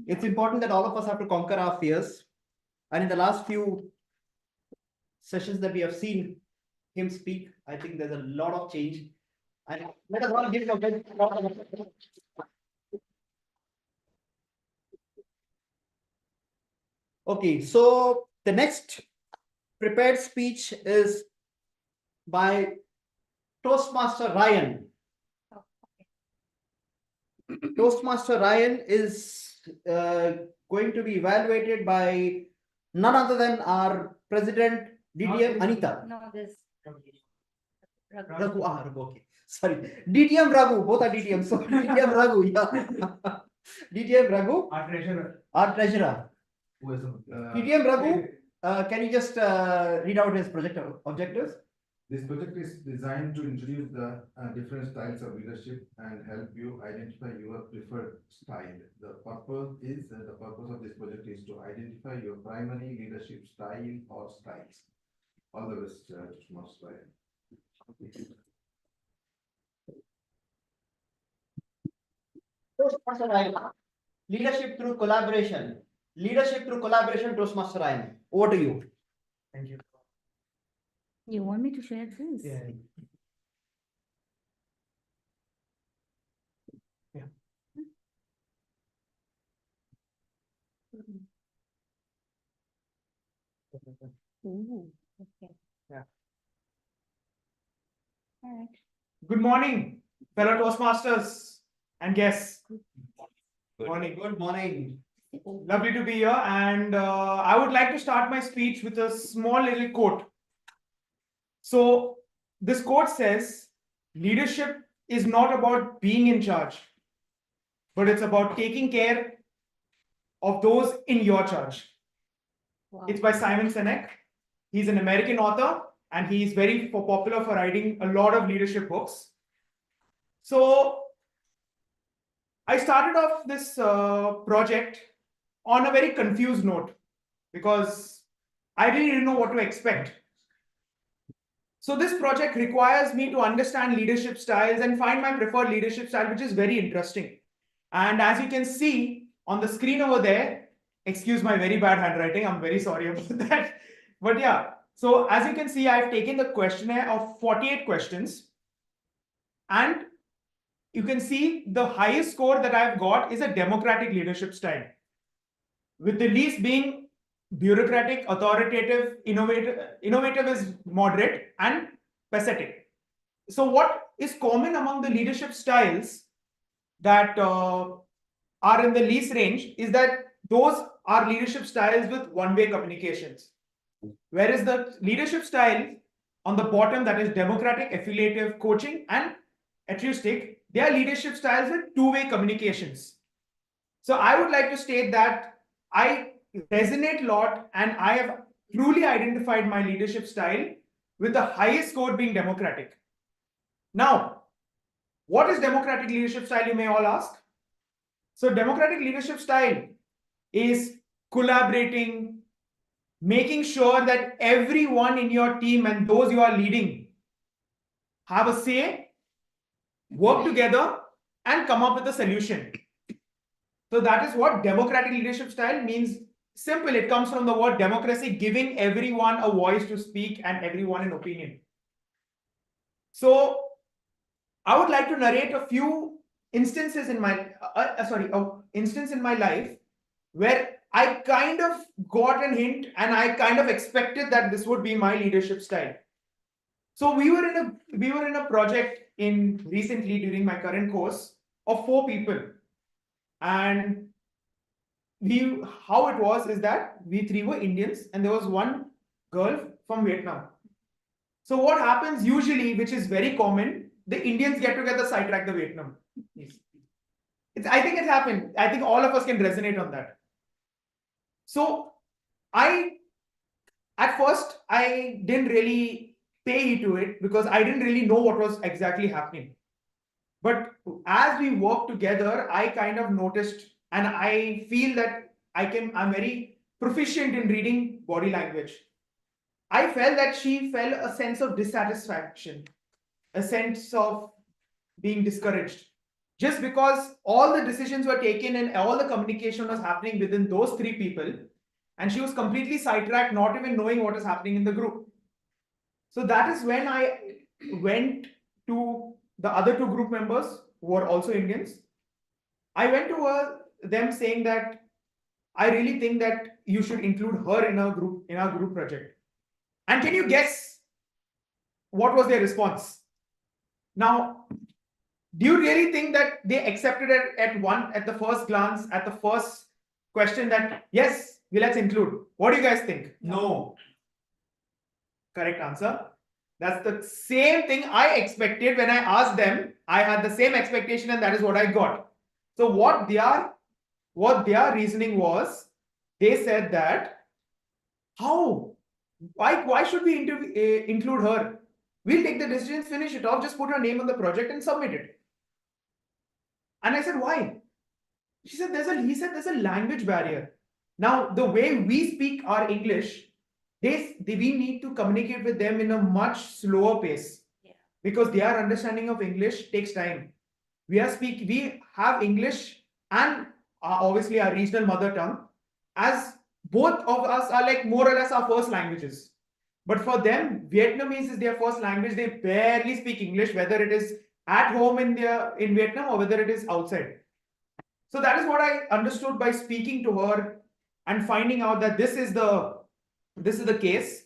It's important that all of us have to conquer our fears. And in the last few sessions that we have seen him speak, I think there's a lot of change. And let us all give him a big round of applause. Okay, so the next prepared speech is by Toastmaster Ryan. Toastmaster Ryan is going to be evaluated by none other than our president, DDM Anita.
No, this.
Raghu, Raghu, okay. Sorry. DDM Raghu, both are DDM. So DDM Raghu, yeah. DDM Raghu.
Our treasurer.
Our treasurer.
Uh,
DDM Raghu, can you just read out his project objectives?
This project is designed to introduce the different styles of leadership and help you identify your preferred style. The purpose of this project is to identify your primary leadership style or styles. All the best, Master Ryan.
Toastmaster Ryan. Leadership through collaboration. Leadership through collaboration, Toastmaster Ryan. Over to you.
Thank you.
You want me to share this?
Yeah.
Ooh, okay.
Yeah.
All right.
Good morning, fellow Toastmasters and guests.
Good.
Morning.
Good morning.
Lovely to be here, and I would like to start my speech with a small little quote. So, this quote says, leadership is not about being in charge, but it's about taking care of those in your charge. It's by Simon Sinek. He's an American author, and he's very popular for writing a lot of leadership books. So, I started off this project on a very confused note because I really didn't know what to expect. So this project requires me to understand leadership styles and find my preferred leadership style, which is very interesting. And as you can see on the screen over there, excuse my very bad handwriting, I'm very sorry about that. But yeah, so as you can see, I've taken the questionnaire of 48 questions. And you can see the highest score that I've got is a democratic leadership style, with the least being bureaucratic, authoritative, innovative is moderate, and pathetic. So what is common among the leadership styles that are in the least range is that those are leadership styles with one-way communications. Whereas the leadership style on the bottom, that is democratic, affiliative, coaching, and altruistic, they are leadership styles with two-way communications. So I would like to state that I resonate a lot, and I have truly identified my leadership style with the highest score being democratic. Now, what is democratic leadership style, you may all ask? So democratic leadership style is collaborating, making sure that everyone in your team and those you are leading have a say, work together, and come up with a solution. So that is what democratic leadership style means. Simple, it comes from the word democracy, giving everyone a voice to speak and everyone an opinion. So I would like to narrate a few instances in my instance in my life where I kind of got a hint and I kind of expected that this would be my leadership style. So we were in a project in recently during my current course of 4 people, and how it was is that we 3 were Indians and there was one girl from Vietnam. So what happens usually, which is very common, the Indians get together, sidetrack the Vietnam. I think it happened. I think all of us can resonate on that. So at first I didn't really pay heed to it because I didn't really know what was exactly happening. But as we worked together, I kind of noticed, and I feel that I'm very proficient in reading body language. I felt that she felt a sense of dissatisfaction, a sense of being discouraged, just because all the decisions were taken and all the communication was happening within those 3 people, and she was completely sidetracked, not even knowing what is happening in the group. So that is when I went to the other 2 group members who were also Indians. I went to them saying that I really think that you should include her in our group project. And can you guess what was their response? Now, do you really think that they accepted it at the first glance, at the first question that yes, let's include? What do you guys think? No. Correct answer. That's the same thing I expected when I asked them. I had the same expectation, and that is what I got. So what their reasoning was, they said that, why should we include her? We'll take the decisions, finish it off, just put her name on the project and submit it. And I said, why? He said there's a language barrier. Now, the way we speak our English, we need to communicate with them in a much slower pace. Yeah. Because their understanding of English takes time. We have English and obviously our regional mother tongue, as both of us are like more or less our first languages. But for them, Vietnamese is their first language. They barely speak English, whether it is at home in Vietnam or whether it is outside. So that is what I understood by speaking to her and finding out that this is the case.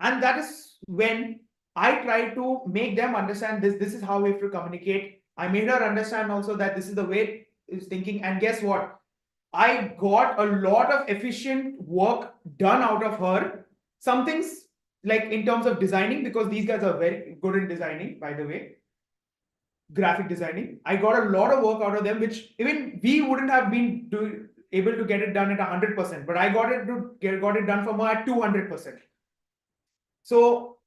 And that is when I tried to make them understand this is how we have to communicate. I made her understand also that this is the way is thinking. And guess what? I got a lot of efficient work done out of her. Some things like in terms of designing, because these guys are very good in designing, by the way, graphic designing. I got a lot of work out of them, which even we wouldn't have been able to get it done at 100%, but I got it done for her at 200%. So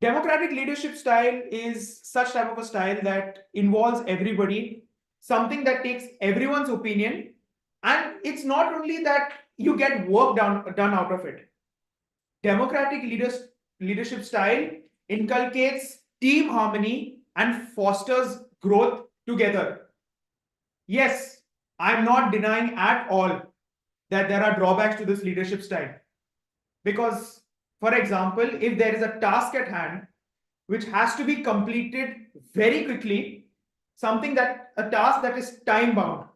democratic leadership style is such type of a style that involves everybody, something that takes everyone's opinion, and it's not only that you get work done out of it. Democratic leadership style inculcates team harmony and fosters growth together. Yes, I'm not denying at all that there are drawbacks to this leadership style. Because, for example, if there is a task at hand which has to be completed very quickly, a task that is time bound,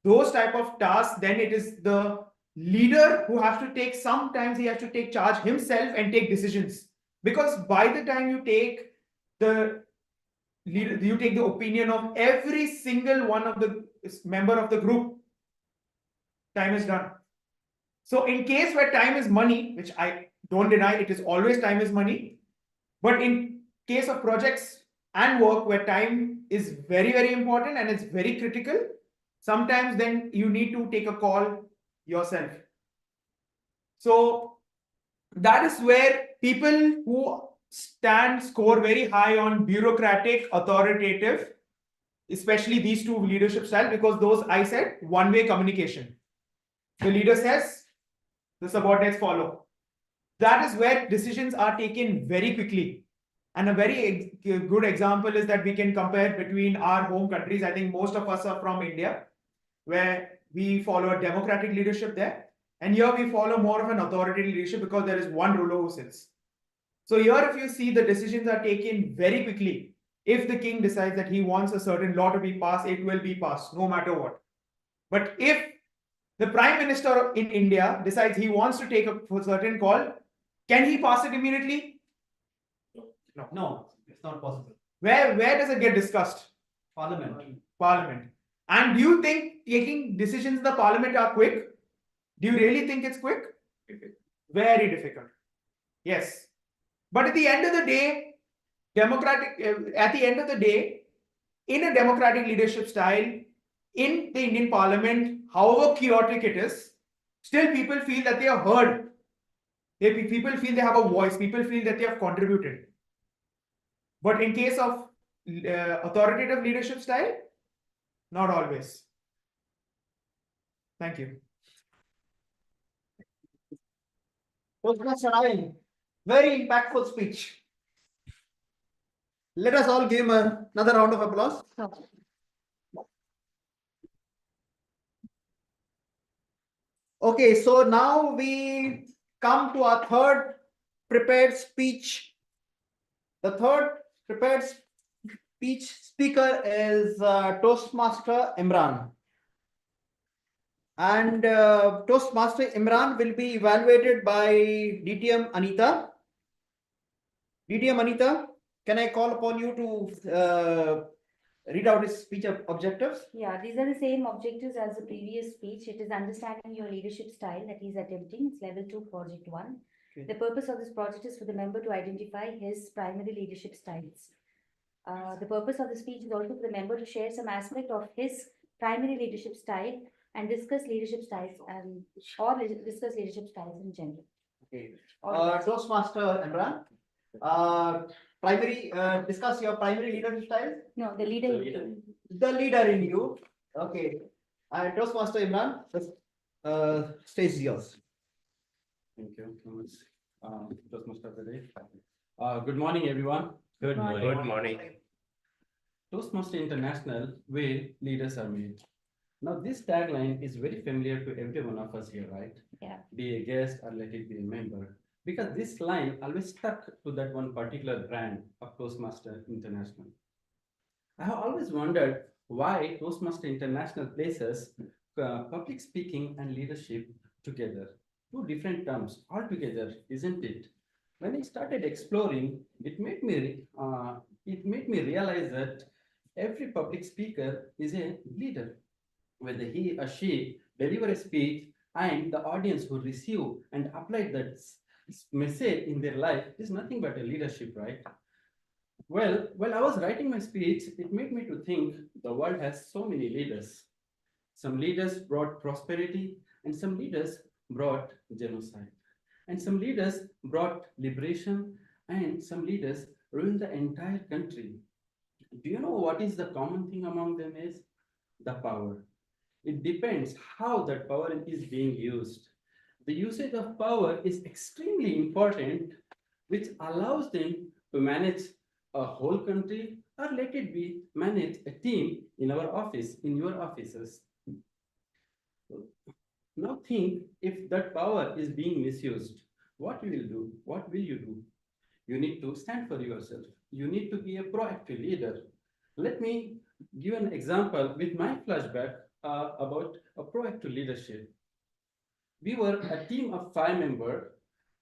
those type of tasks, then it is the leader who has to take, sometimes he has to take charge himself and take decisions. Because by the time you take the leader, you take the opinion of every single one of the member of the group, time is done. So in case where time is money, which I don't deny, it is always time is money. But in case of projects and work where time is very, very important and it's very critical, sometimes then you need to take a call yourself. So that is where people who score very high on bureaucratic, authoritative, especially these two leadership style, because those, I said, one-way communication. The leader says, the subordinates follow. That is where decisions are taken very quickly. And a very good example is that we can compare between our home countries. I think most of us are from India, where we follow a democratic leadership there. And here we follow more of an authoritative leadership because there is one ruler who sits. So here, if you see, the decisions are taken very quickly. If the king decides that he wants a certain law to be passed, it will be passed, no matter what. But if the prime minister in India decides he wants to take a certain call, can he pass it immediately?
No, it's not possible.
Where does it get discussed?
Parliament.
Parliament. And do you think taking decisions in the parliament are quick? Do you really think it's quick? Very difficult. Yes. But at the end of the day, in a democratic leadership style, in the Indian parliament, however chaotic it is, still people feel that they are heard. People feel they have a voice. People feel that they have contributed. But in case of authoritative leadership style, not always. Thank you.
Very impactful speech. Let us all give him another round of applause. Okay, so now we come to our third prepared speech. The third prepared speech speaker is Toastmaster Imran. And Toastmaster Imran will be evaluated by DTM Anita. DTM Anita, can I call upon you to read out his speech objectives?
Yeah, these are the same objectives as the previous speech. It is understanding your leadership style that he's attempting. It's level 2, project 1.
Okay.
The purpose of this project is for the member to identify his primary leadership styles. The purpose of the speech is also for the member to share some aspect of his primary leadership style and discuss leadership styles discuss leadership styles in general.
Okay. Toastmaster Imran, discuss your primary leadership style.
No, the leader.
The leader in you. Okay. Toastmaster Imran, the stage is yours.
Thank you so much, Toastmaster of the day. Good morning, everyone.
Good morning. Good morning.
Toastmaster International, where leaders are made. Now, this tagline is very familiar to every one of us here, right?
Yeah.
Be a guest or let it be a member. Because this line always stuck to that one particular brand of Toastmaster International. I have always wondered why Toastmaster International places public speaking and leadership together. Two different terms altogether, isn't it? When I started exploring, it made me realize that every public speaker is a leader. whether he or she deliver a speech and the audience who receive and apply that message in their life is nothing but a leadership, right? Well, while I was writing my speech, it made me to think the world has so many leaders. Some leaders brought prosperity, and some leaders brought genocide. And some leaders brought liberation, and some leaders ruined the entire country. Do you know what is the common thing among them is? The power. It depends how that power is being used. The usage of power is extremely important, which allows them to manage a whole country or let it be manage a team in our office, in your offices. Now think if that power is being misused, what you will do? What will you do? You need to stand for yourself. You need to be a proactive leader. Let me give an example with my flashback about a proactive leadership. We were a team of 5 members.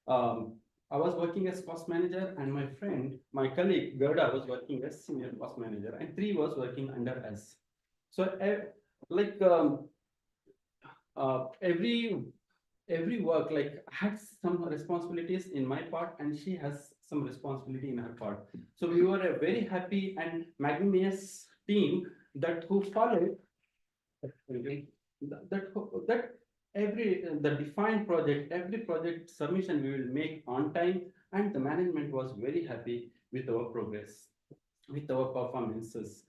I was working as cost manager, and my friend, my colleague Gerda, was working as senior cost manager, and 3 was working under us. So, like every work, like had some responsibilities in my part, and she has some responsibility in her part. So we were a very happy and magnanimous team that who followed that every the defined project, every project submission we will make on time, and the management was very happy with our progress, with our performances.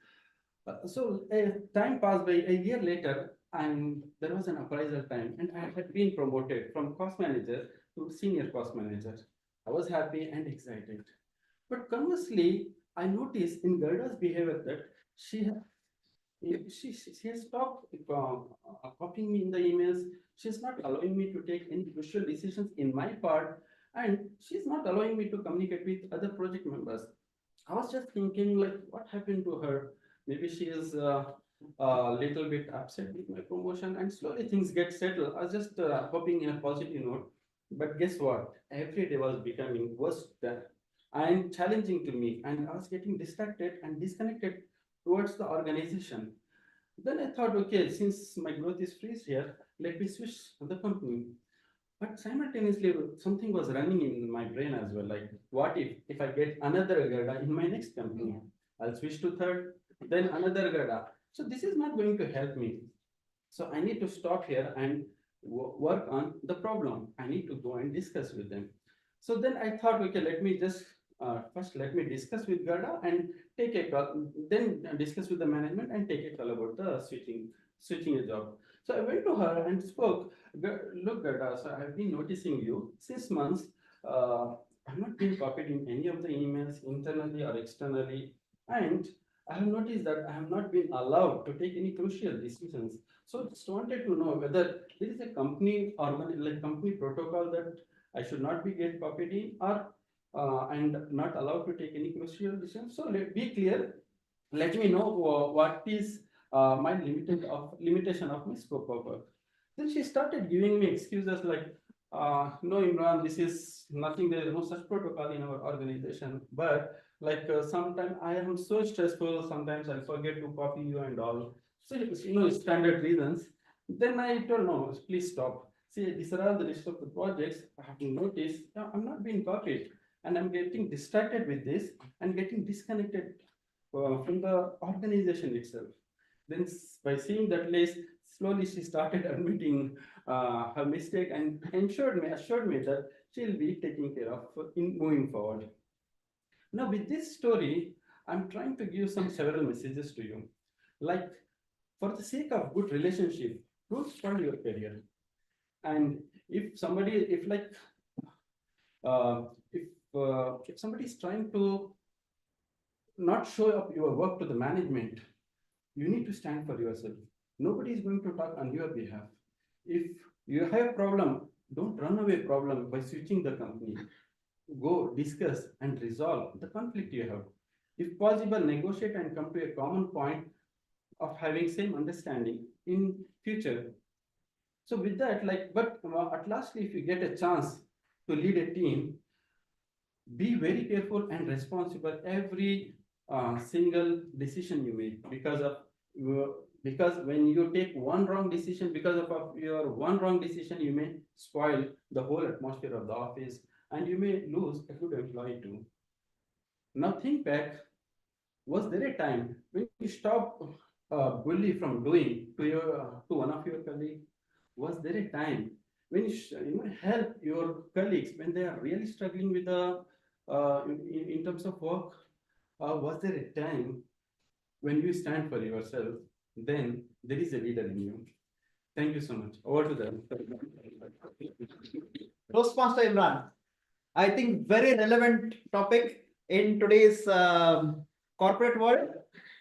So time passed by. A year later, and there was an appraisal time, and I had been promoted from cost manager to senior cost manager. I was happy and excited. But conversely, I noticed in Gerda's behavior that she has stopped copying me in the emails. She's not allowing me to take any crucial decisions in my part, and she's not allowing me to communicate with other project members. I was just thinking, like, what happened to her? Maybe she is a little bit upset with my promotion, and slowly things get settled. I was just hoping in a positive note. But guess what? Every day was becoming worse and challenging to me, and I was getting distracted and disconnected towards the organization. Then I thought, okay, since my growth is freeze here, let me switch the company. But simultaneously, something was running in my brain as well. Like, what if I get another Gerda in my next company? I'll switch to third, then another Gerda. So this is not going to help me. So I need to stop here and work on the problem. I need to go and discuss with them. So then I thought, okay, let me just first let me discuss with Gerda and take a call, then discuss with the management and take a call about the switching a job. So I went to her and spoke. Look, Gerda, so I've been noticing you since months. I've not been copied in any of the emails internally or externally, and I have noticed that I have not been allowed to take any crucial decisions. So just wanted to know whether there is a company like company protocol that I should not be get copied in, or and not allowed to take any crucial decisions. So let be clear. Let me know what is my limitation of my scope of work. Then she started giving me excuses like, no, Imran, this is nothing. There is no such protocol in our organization. But like sometimes I am so stressful. Sometimes I forget to copy you and all. So standard reasons. Then I told no, please stop. See, these are all the list of the projects I have to notice. I'm not being copied, and I'm getting distracted with this and getting disconnected from the organization itself. Then by seeing that list, slowly she started admitting her mistake and assured me that she'll be taken care of in moving forward. Now with this story, I'm trying to give some several messages to you. Like, for the sake of good relationship, don't spoil your career. And if somebody, if somebody is trying to not show up your work to the management, you need to stand for yourself. Nobody is going to talk on your behalf. If you have a problem, don't run away problem by switching the company. Go discuss and resolve the conflict you have. If possible, negotiate and come to a common point of having same understanding in future. So with that, but at last, if you get a chance to lead a team, be very careful and responsible every single decision you make, because of because when you take one wrong decision, because of your one wrong decision, you may spoil the whole atmosphere of the office and you may lose a good employee too. Now think back, was there a time when you stopped bully from doing to your to one of your colleagues? Was there a time when you help your colleagues when they are really struggling with the in terms of work? Was there a time when you stand for yourself? Then there is a leader in you. Thank you so much. Over to the
Toastmaster Imran, I think very relevant topic in today's corporate world,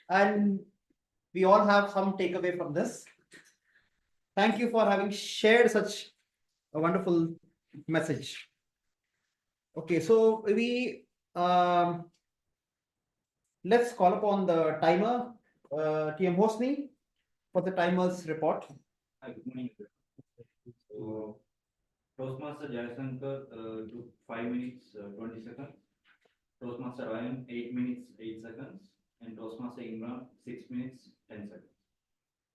and we all have some takeaway from this. Thank you for having shared such a wonderful message. Okay, so let's call upon the timer, TM Hosni, for the timer's report.
Hi, good morning. So, Toastmaster Jayasankar took 5 minutes 20 seconds. Toastmaster Ryan 8 minutes 8 seconds, and Toastmaster Imran 6 minutes 10 seconds.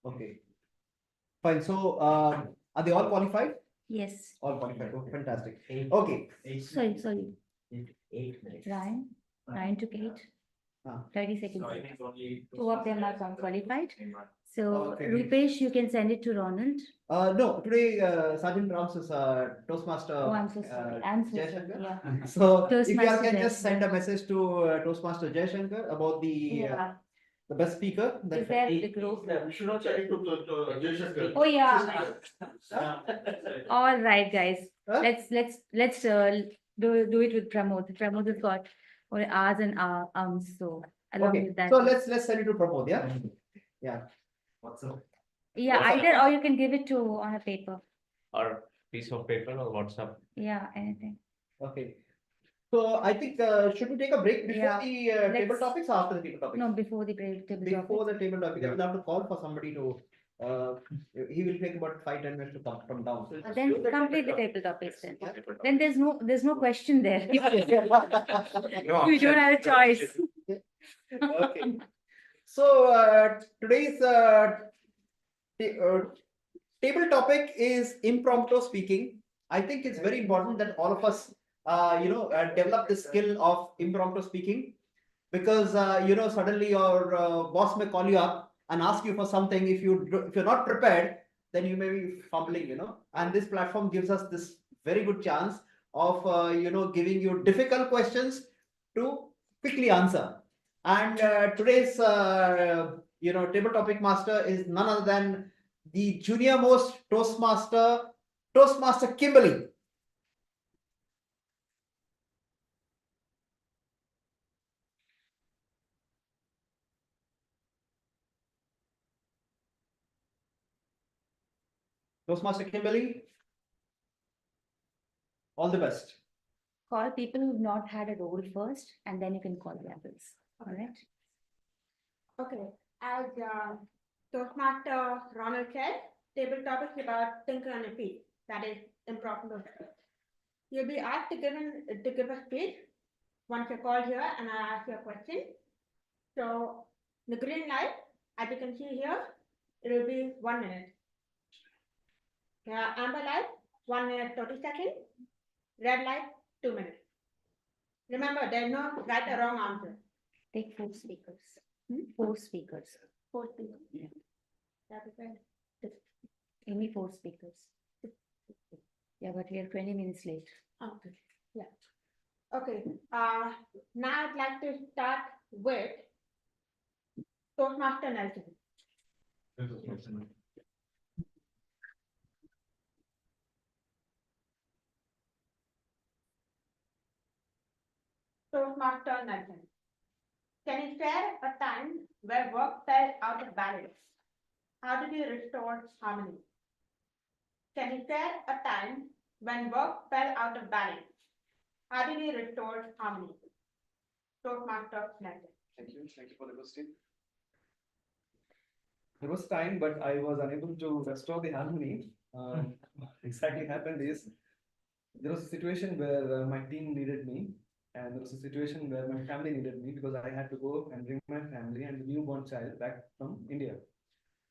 Okay. Fine. So, are they all qualified?
Yes.
All qualified. Oh, fantastic.
Eight-
Okay.
Sorry.
8 minutes.
Ryan took 8.
Ah.
30 seconds.
So I think only.
Two of them are qualified. So
Okay.
Rupesh, you can send it to Ronald.
No, today Sergeant Rams is Toastmaster.
Oh, I'm so sorry. I'm so sorry.
Jaishankar.
Yeah.
So if you all
Toastmaster
can just send a
Jaishankar.
message to Toastmaster Jaishankar about
Yeah.
the best speaker.
Is there the group?
We should not send it to Jaishankar.
Oh, yeah. All right, guys.
Huh?
Let's do it with Pramod. Pramod has got hours and hours, so along
Okay,
with that.
so let's send it to Pramod, yeah? Yeah.
What's up?
Yeah, either or you can give it to on a paper.
Or piece of paper or WhatsApp.
Yeah, anything.
Okay. So I think should we take a break before
Yeah,
the table
let's-
topics or after the table topics?
No, before the table
Before
topic.
the table topic, we'll have to call for somebody to, he will take about 5-10 minutes to come down.
Then complete the table topics then. Then there's no question there. You don't have a choice.
Okay. So today's table topic is impromptu speaking. I think it's very important that all of us, develop the skill of impromptu speaking, because suddenly your boss may call you up and ask you for something. If you're not prepared, then you may be fumbling. And this platform gives us this very good chance of giving you difficult questions to quickly answer. And today's table topic master is none other than the junior most Toastmaster Kimberly. Toastmaster Kimberly, all the best.
Call people who've not had a role first, and then you can call the others. All right?
Okay, as Toastmaster Ronald said, table topic is about think on a speech. That is impromptu. You'll be asked to give a speech once you're called here, and I ask you a question. So the green light, as you can see here, it will be 1 minute. Amber light, 1 minute 30 seconds. Red light, 2 minutes. Remember, there's no right or wrong answer.
Take 4 speakers. 4 speakers.
4 speakers.
Yeah.
That is right.
Give me 4 speakers. Yeah, but we are 20 minutes late.
Okay, yeah. Okay, now I'd like to start with Toastmaster Nelson. Toastmaster Nelson. Can you share a time where work fell out of balance? How did you restore harmony? Can you share a time when work fell out of balance? How did you restore harmony? Toastmaster Nelson.
Thank you for the question. There was time, but I was unable to restore the harmony. Exactly happened is, there was a situation where my team needed me, And there was a situation where my family needed me because I had to go and bring my family and the newborn child back from India.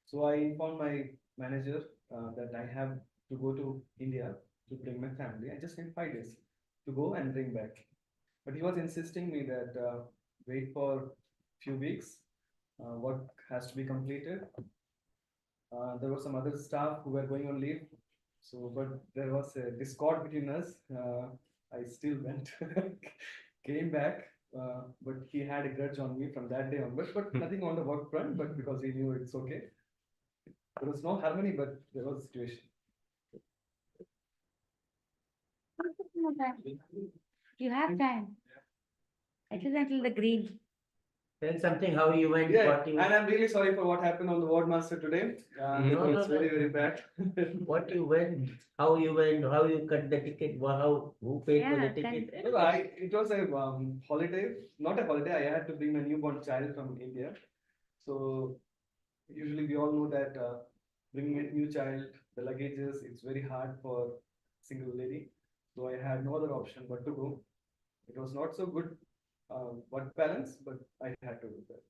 So I informed my manager that I have to go to India to bring my family. I just need 5 days to go and bring back. But he was insisting me that wait for few weeks, work has to be completed. There were some other staff who were going on leave. So, but there was a discord between us. I still went, came back, but he had a grudge on me from that day onwards, but nothing on the work front, but because he knew it's okay. There was no harmony, but there was a situation.
You have time. It is until the green.
Tell something how you went,
Yeah,
what you,
and I'm really sorry for what happened on the ward master today. It
No,
was
no,
very,
no.
very bad.
what you went, how you cut the ticket, how, who paid for the
Yeah,
ticket?
No, it was a holiday, not a holiday. I had to bring my newborn child from India. So usually we all know that bringing a new child, the luggages, it's very hard for single lady. So I had no other option but to go. It was not so good work balance, but I had to do that.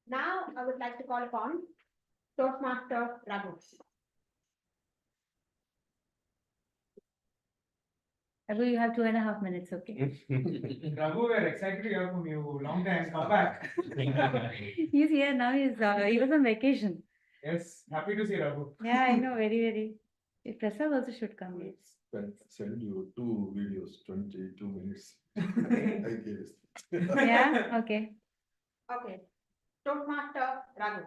Now, I would like to call upon Toastmaster Raghu.
Raghu, you have 2.5 minutes, okay?
Raghu, we're excited to hear from you. Long time, come back.
He's here now, he was on vacation.
Yes, happy to see Raghu.
Yeah, I know, very. Prasad also should come.
Send you 2 videos, 22 minutes. I guess.
Yeah, okay.
Okay, Toastmaster Raghu.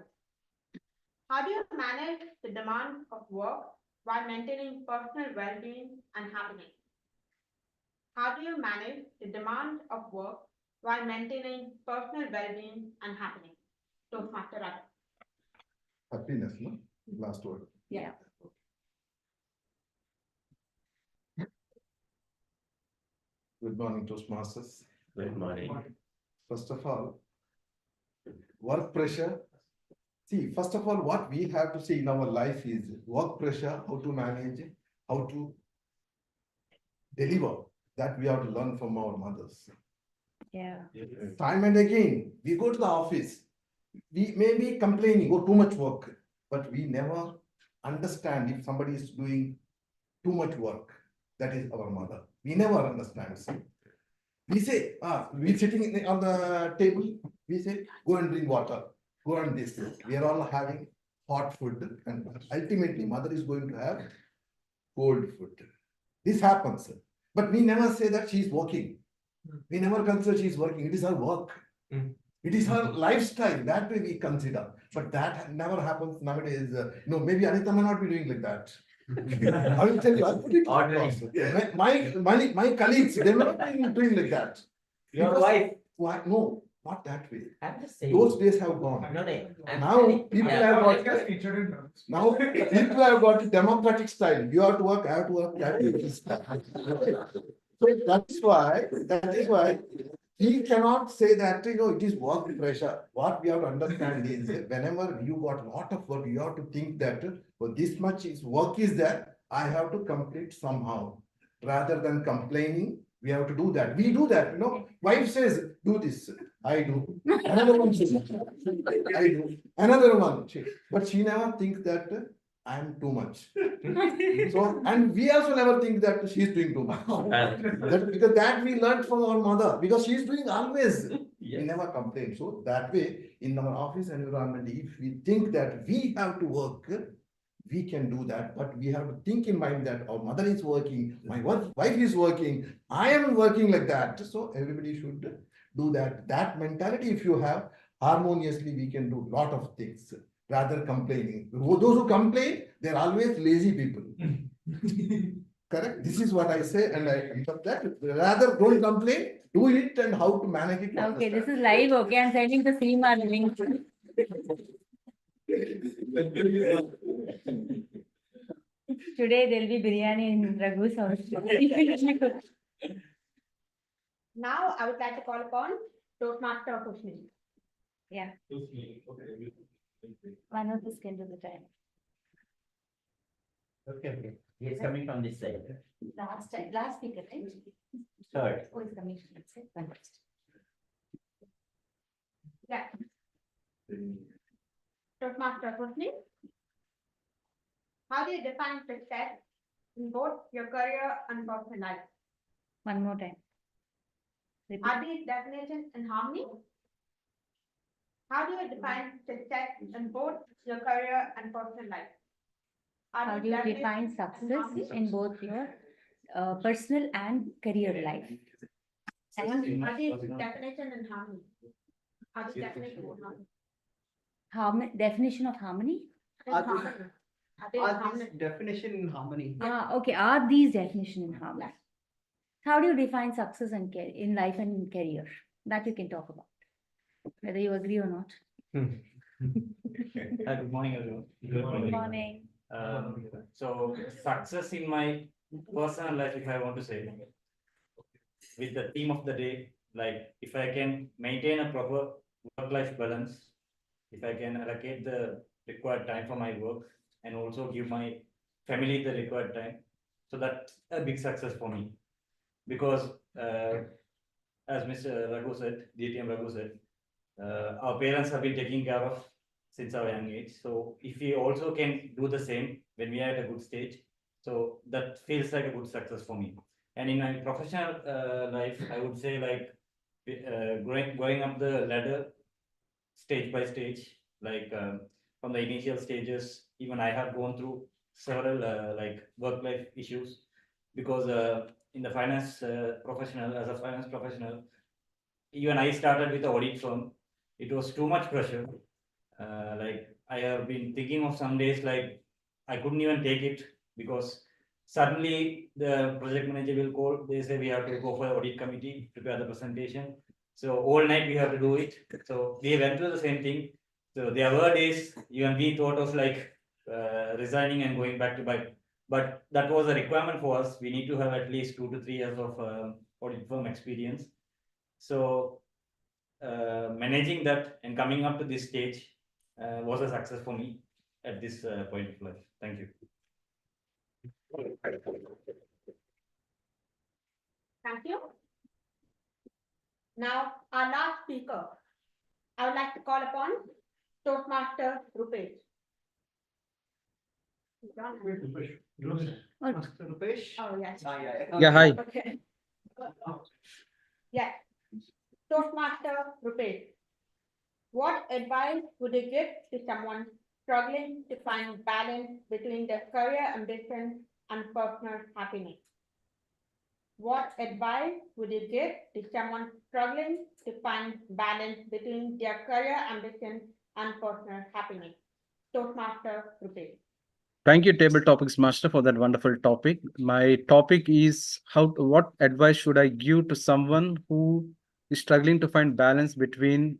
How do you manage the demand of work while maintaining personal well-being and happiness? How do you manage the demand of work while maintaining personal well-being and happiness? Toastmaster Raghu.
Happiness, no? Last word.
Yeah.
Good morning, Toastmasters.
Good morning.
First of all, work pressure. See, first of all, what we have to see in our life is work pressure, how to manage, how to deliver. That we have to learn from our mothers.
Yeah.
Time and again, we go to the office. We may be complaining, oh, too much work, but we never understand if somebody is doing too much work. That is our mother. We never understand. We say, we sitting on the table, we say, go and bring water, go and this. We are all having hot food, and ultimately mother is going to have cold food. This happens, but we never say that she is working. We never consider she is working. It is her work. It is her lifestyle. That way we consider. But that never happens nowadays. Maybe Anita may not be doing like that. I will tell you, I put it across. My colleagues, they may not be doing like that.
Your
Because-
wife,
Why? No, not that way.
I'm just saying.
Those days have gone.
No, no, I'm
Now
telling-
people
Yeah.
have got
Podcast featured in terms.
now people have got democratic style. You have to work, I have to work, that is. So that is why we cannot say that, it is work pressure. What we have to understand is whenever you got a lot of work, you have to think that this much is work is there, I have to complete somehow. Rather than complaining, we have to do that. We do that, Wife says, do this, I do. Another one says, I do. Another one, but she never thinks that I am too much. So, and we also never think that she is doing too much. Because that we learned from our mother, because she is doing always. We never complain. So that way, in our office environment, if we think that we have to work, we can do that, but we have to think in mind that our mother is working, my wife is working, I am working like that. So everybody should do that. That mentality, if you have, harmoniously, we can do a lot of things rather complaining. Those who complain, they're always lazy people. Correct? This is what I say, and I accept that. Rather, don't complain, do it, and how to manage it.
Okay, this is live, okay, I'm sending the Seema link. Today there'll be biryani in Raghu's house.
Now, I would like to call upon Toastmaster Kushni.
Yeah. One of us can do the time.
Okay. He is coming from this side.
Last speaker, right?
Third.
Who is coming from that side? Fantastic.
Yeah. Toastmaster Husni, how do you define success in both your career and personal life?
One more time. Repeat.
Are these definitions in harmony? How do you define success in both your career and personal life? Are
How do
these
you
definitions
define
in
success
harmony?
in both your personal and career life? And
Are these definitions in harmony? Are these definitions in harmony?
definition of harmony?
In
Are
harmony. Are they in
Are
harmony?
these definition in harmony?
Okay. Are these definition in harmony? How do you define success and in life and in career? That you can talk about, whether you agree or not.
Good morning, everyone.
Good morning.
So success in my personal life, if I want to say, with the theme of the day, like if I can maintain a proper work-life balance, if I can allocate the required time for my work and also give my family the required time. So that's a big success for me. Because as Mr. Raghu said, DTM Raghu said, our parents have been taking care of since our young age. So if we also can do the same when we are at a good stage, so that feels like a good success for me. And in my professional life, I would say like going up the ladder stage by stage, like from the initial stages, even I have gone through several like work-life issues because in the finance professional, as a finance professional, even I started with the audit firm. It was too much pressure. Like I have been thinking of some days like I couldn't even take it because suddenly the project manager will call. They say we have to go for the audit committee, prepare the presentation. So all night we have to do it. So we went through the same thing. So there were days even we thought of like resigning and going back to back. But that was a requirement for us. We need to have at least 2 to 3 years of audit firm experience. So managing that and coming up to this stage was a success for me at this point of life. Thank you.
Thank you. Now, our last speaker, I would like to call upon Toastmaster Rupesh.
Rupesh?
Oh, yes.
Yeah, hi.
Okay. Yes. Toastmaster Rupesh, what advice would you give to someone struggling to find balance between their career ambition and personal happiness? What advice would you give to someone struggling to find balance between their career ambition and personal happiness? Toastmaster Rupesh.
Thank you, Table Topics Master, for that wonderful topic. My topic is what advice should I give to someone who is struggling to find balance between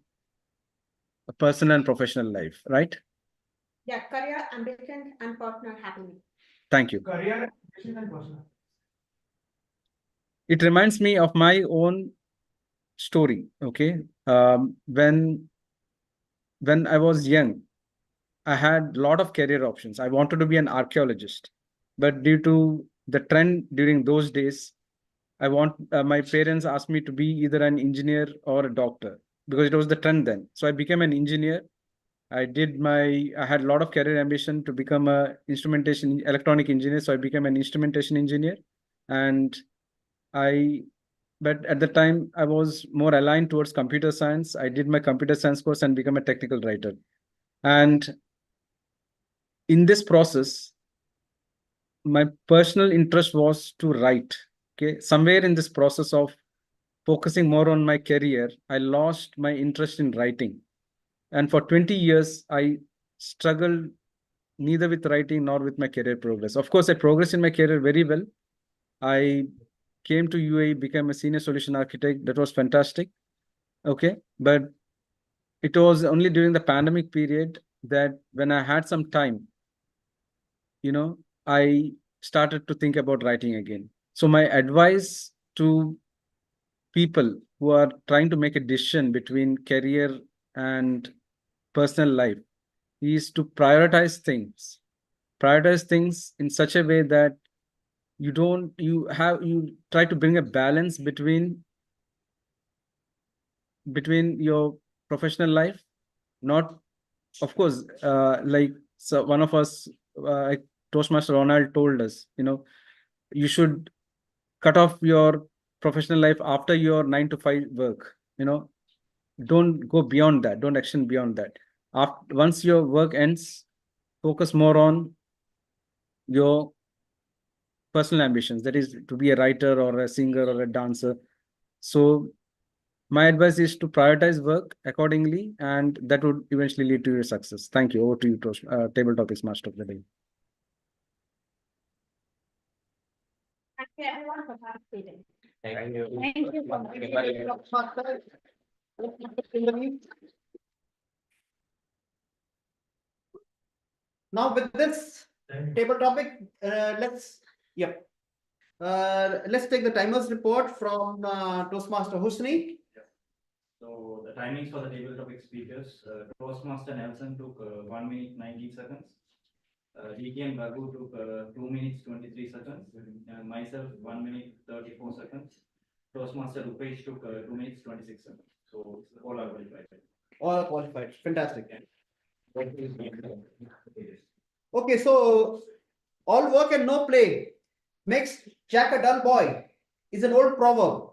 a personal and professional life, right?
Yeah, career ambition and personal happiness.
Thank you.
Career, ambition and personal.
It reminds me of my own story. Okay. When I was young, I had a lot of career options. I wanted to be an archaeologist, but due to the trend during those days, my parents asked me to be either an engineer or a doctor because it was the trend then. So I became an engineer. I had a lot of career ambition to become a electronic engineer. So I became an instrumentation engineer. But at the time I was more aligned towards computer science. I did my computer science course and become a technical writer. And in this process, my personal interest was to write. Okay. Somewhere in this process of focusing more on my career, I lost my interest in writing. And for 20 years, I struggled neither with writing nor with my career progress. Of course, I progressed in my career very well. I came to UAE, became a senior solution architect. That was fantastic. Okay. But it was only during the pandemic period that when I had some time, I started to think about writing again. So my advice to people who are trying to make a decision between career and personal life is to prioritize things. Prioritize things in such a way that you try to bring a balance between your professional life, not, of course, like, so one of us, Toastmaster Ronald told us, you should cut off your professional life after your 9 to 5 work, don't go beyond that, don't action beyond that. Once your work ends, focus more on your personal ambitions, that is to be a writer or a singer or a dancer. So my advice is to prioritize work accordingly, and that would eventually lead to your success. Thank you. Over to you, Table Topics Master of the Day.
Thank you everyone for participating.
Thank you.
Now with this table topic, let's take the timers report from Toastmaster Husni.
So the timings for the table topic speakers, Toastmaster Nelson took 1 minute 19 seconds. DTM Raghu took 2 minutes 23 seconds. And myself 1 minute 34 seconds. Toastmaster Rupesh took 2 minutes 26 seconds. So all are qualified.
All are qualified. Fantastic. Okay, so all work and no play makes Jack a dull boy is an old proverb.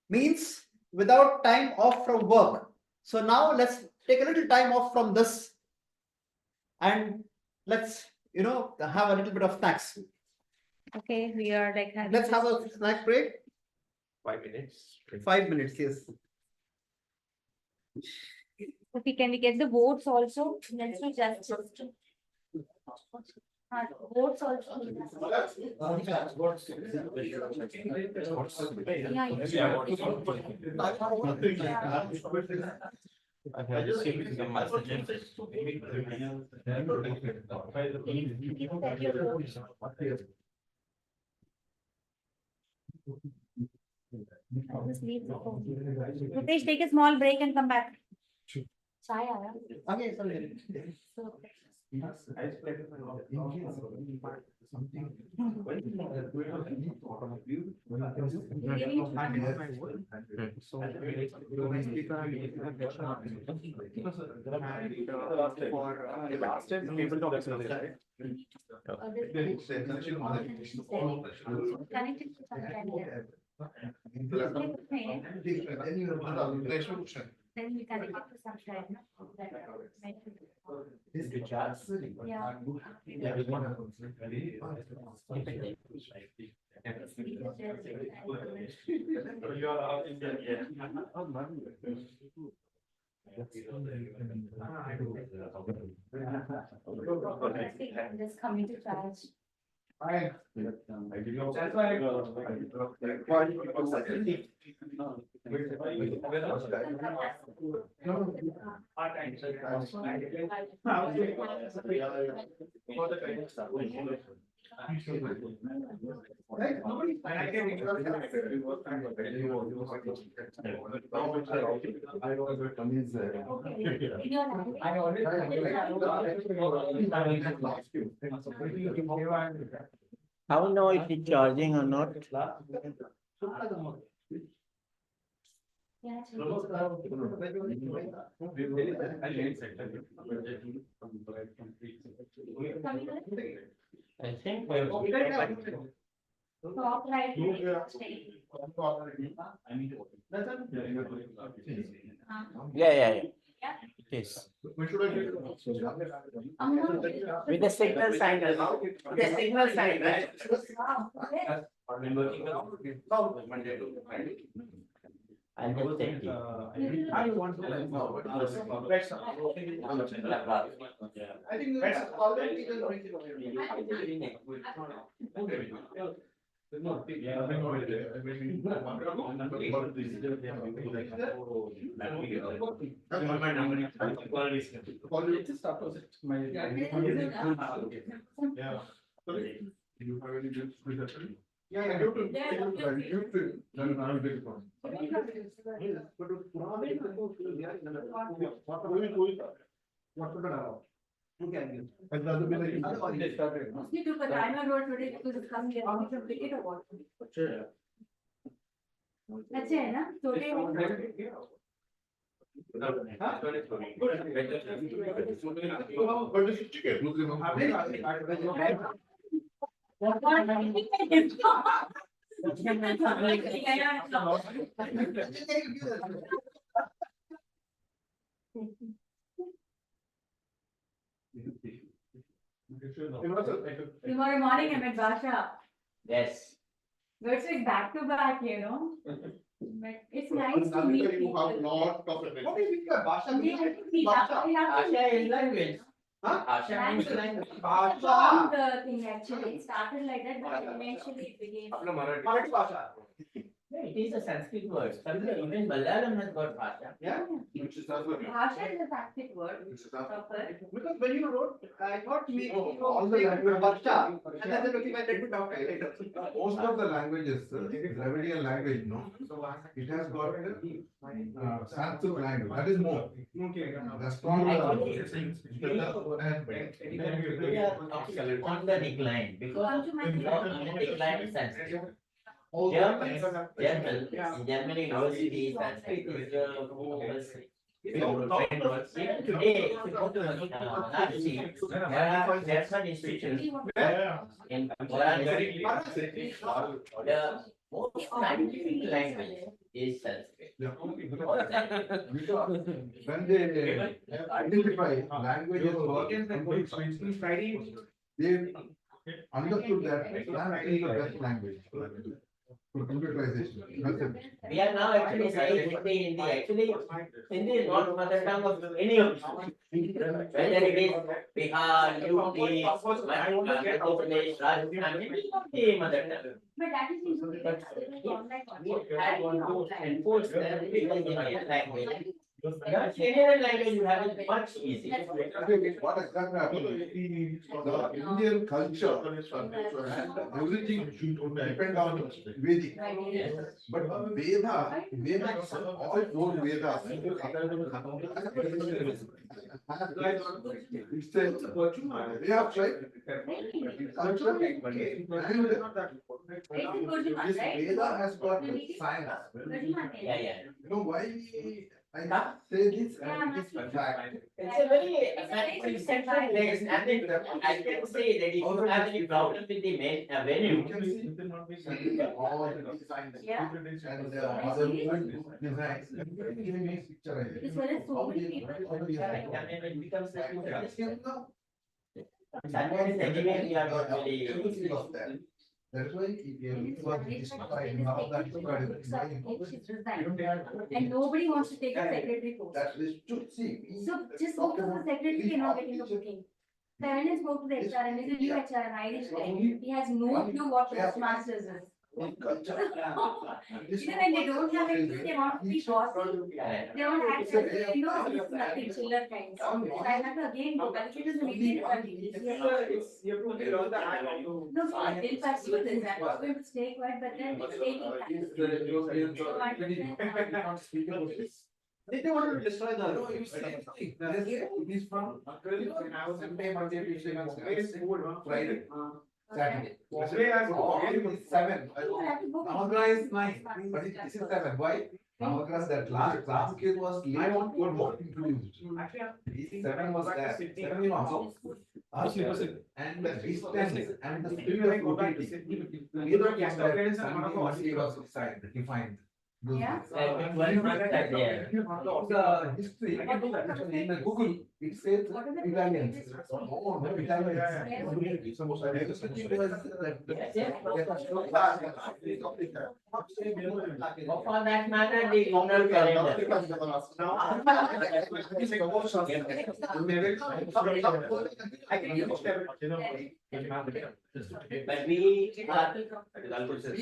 Means without time off from work. So now let's take a little time off from this and let's have a little bit of snacks.
Okay, we are like having.
Let's have a snack break.
5 minutes.
5 minutes, yes.
Okay, can we get the votes also? Let's do just. Votes also. I'll just leave the phone. Rupesh, take a small break and come back. Chai aaya?
Okay, sorry.
Connected to some kind of- Then we connect it to some kind I'm just coming to charge.
How know if it's charging or not?
Yeah,
I think.
top right.
Yeah. It is. With the signal sign. The signal sign, right? I'll just take it.
I want to learn more. I think that's already Yeah, due to then I will get it from. What
He took a timer road today because it's coming here. We should pick it or what? अच्छे है ना? छोटे हैं। Tomorrow morning I'm at Basha.
Yes.
But it's like back to back, you know. But it's nice to meet people.
What do you mean by Basha?
Yeah, I think we have to
Asha is
meet
language.
Huh?
Asha means language.
From the thing actually, it started like that, but eventually it became.
Marathi Basha.
Yeah, it is a Sanskrit word. Even Malayalam has got Asha.
Yeah. Which is also.
Bhasha is a Sanskrit word. Proper.
Because when you wrote, I thought we
All the language.
Barsha, and then looking at it, talk later.
Most of the languages, Dravidian language, no, it has got Sanskrit language, that is more. The strong.
We are on the decline because we are on the decline in Sanskrit. German university, Sanskrit is even today, if you go to Varanasi, there are German institutions in Varanasi. The most scientific language is Sanskrit.
When they identify languages for they understood that Sanskrit is the best language for computerization.
We are now actually saying Hindi. Actually, Hindi is not mother tongue of any of them. Whether it is Bihar, UP, Madhya Pradesh, Rajasthan, Hindi is not the mother tongue.
But that is usually.
We had to enforce that because Indian language. Indian language you have it much easier.
What exactly happened? The Indian culture and everything should depend on Vedic. But Veda is all four Vedas. It's a way of life, culture, and this Veda has got science.
Yeah.
You know why I say this and it is fact.
It's a very central place, and I can say that if you have any problem with the main
You
venue,
can see all the designs
Yeah.
and other designs. Give me a picture.
This one is so many people.
it becomes a
No.
Sunrise anyway, we are not really.
Everything was there. That's why it was described, now that
And nobody wants to take a secretary post.
that is to see.
So just spoke to the secretary cannot get into booking. Feminist spoke to the HR and he's a new HR, an Irish guy. He has no clue what Toastmasters is.
Culture.
Even when they don't have anything, they want to be bossy. They want to act as if they know this is nothing, chiller kinds. So I have to again go, but it is an Indian country. No, they'll pursue this. I'm not going to stay quiet, but then it's taking time.
They wanted to destroy the.
It is from Sunday, Monday, Tuesday, Friday, Saturday. Seven. Navagraha is 9, but this is 7. Why? Navagraha, that last case was late was introduced. 7 was there. 7 you know how? And the distance and the speed of rotating. Was defined.
Yeah.
The history in the Google, it says Italians. No, no Italians.
For that matter, the lunar calendar. But we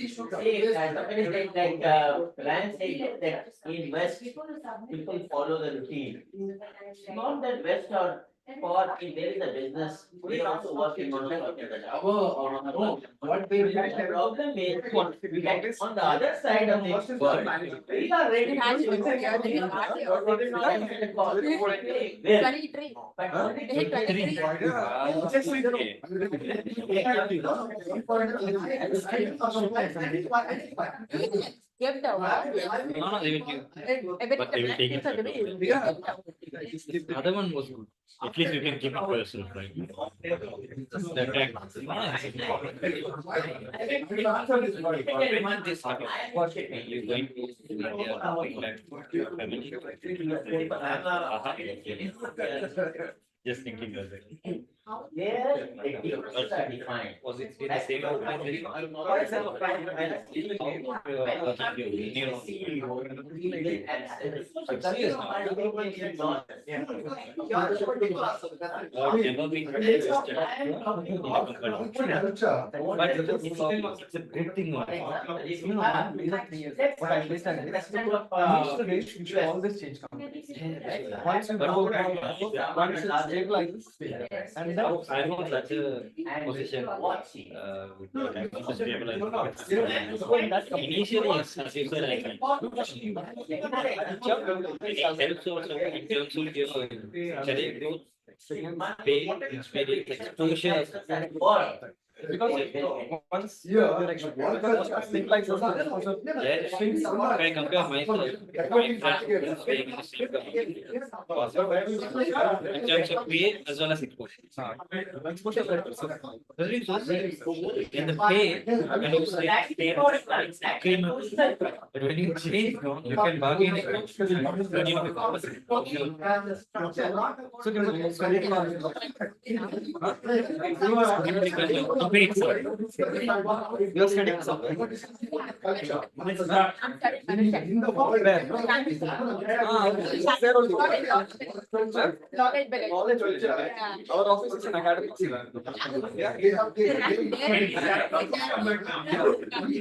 should say, somebody said like, Rand said that in West, people follow the routine. Not that West or For if there is a business, we also work in one of the
What
the problem is, we get on the other side of the world, we are ready
Give the
No, they will give. But they will take it. The other one was good. At least you can keep it for yourself, right? The tag. This happened. You're going to India, family. Just thinking of it.
There, the teams are defined.
Was it in the same organization? Never been registered. But it's a good thing.
What I understand is, initially, we should always change companies. Once you go, once you stabilize, and then.
I know such a position. To stabilize. Initially, yes, as you said, I can. It helps also in terms of your career growth, pay, experience, exposure.
Because once you're because things like this are also.
If I compare myself, my friends who are staying in the same company, in terms of pay as well as exposure. In the pay, when you stay agreement, but when you change, you can bargain it.
You're studying something. Our office is an academy.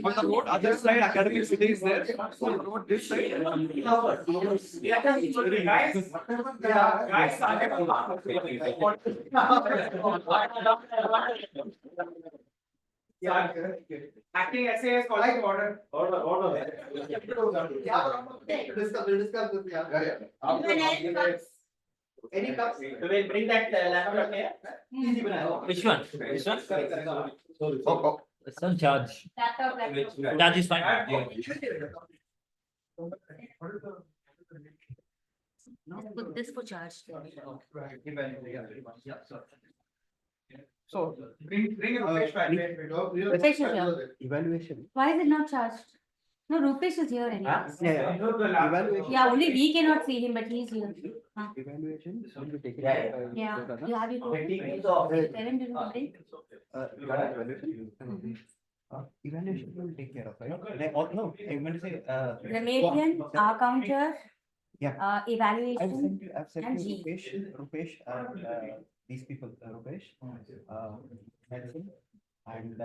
On the road, other side, academic city is there. On the road, this side.
Acting SAS calling order.
Discuss this, yeah. Any cups?
We'll bring that laptop here.
Easy banana.
Which one? This one? It's on charge.
laptop.
Charge is fine.
Put this for charge.
So bring Rupesh back.
Rupesh is here.
Evaluation.
Why is it not charged? No, Rupesh is here anyways.
Yeah. Evaluation.
Yeah, only we cannot see him, but he's here.
Evaluation will be taken
Yeah.
by.
Yeah, you have your.
20 minutes of.
Seven, did you bring?
Evaluation. Evaluation will take care of, right? No, I meant to say,
Remedial, counter.
Yeah.
Evaluation.
I've sent
And
you
G.
Rupesh and these people, Rupesh, Nelson, and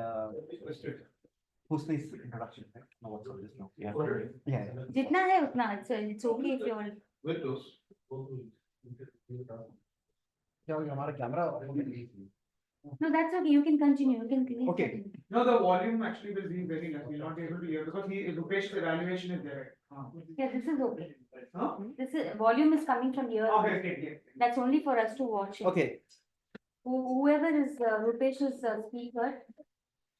Husni's introduction, right? No, what's on this now? Yeah. Yeah.
जितना है उतना, it's okay if you're.
क्या हमारा camera?
No, that's okay. You can continue. You can.
Okay.
No, the volume actually will be very less. We'll not be able to hear because Rupesh's evaluation is there.
Yeah, this is okay.
Huh?
This is volume is coming from here.
Okay.
That's only for us to watch it.
Okay.
Whoever is Rupesh's speaker,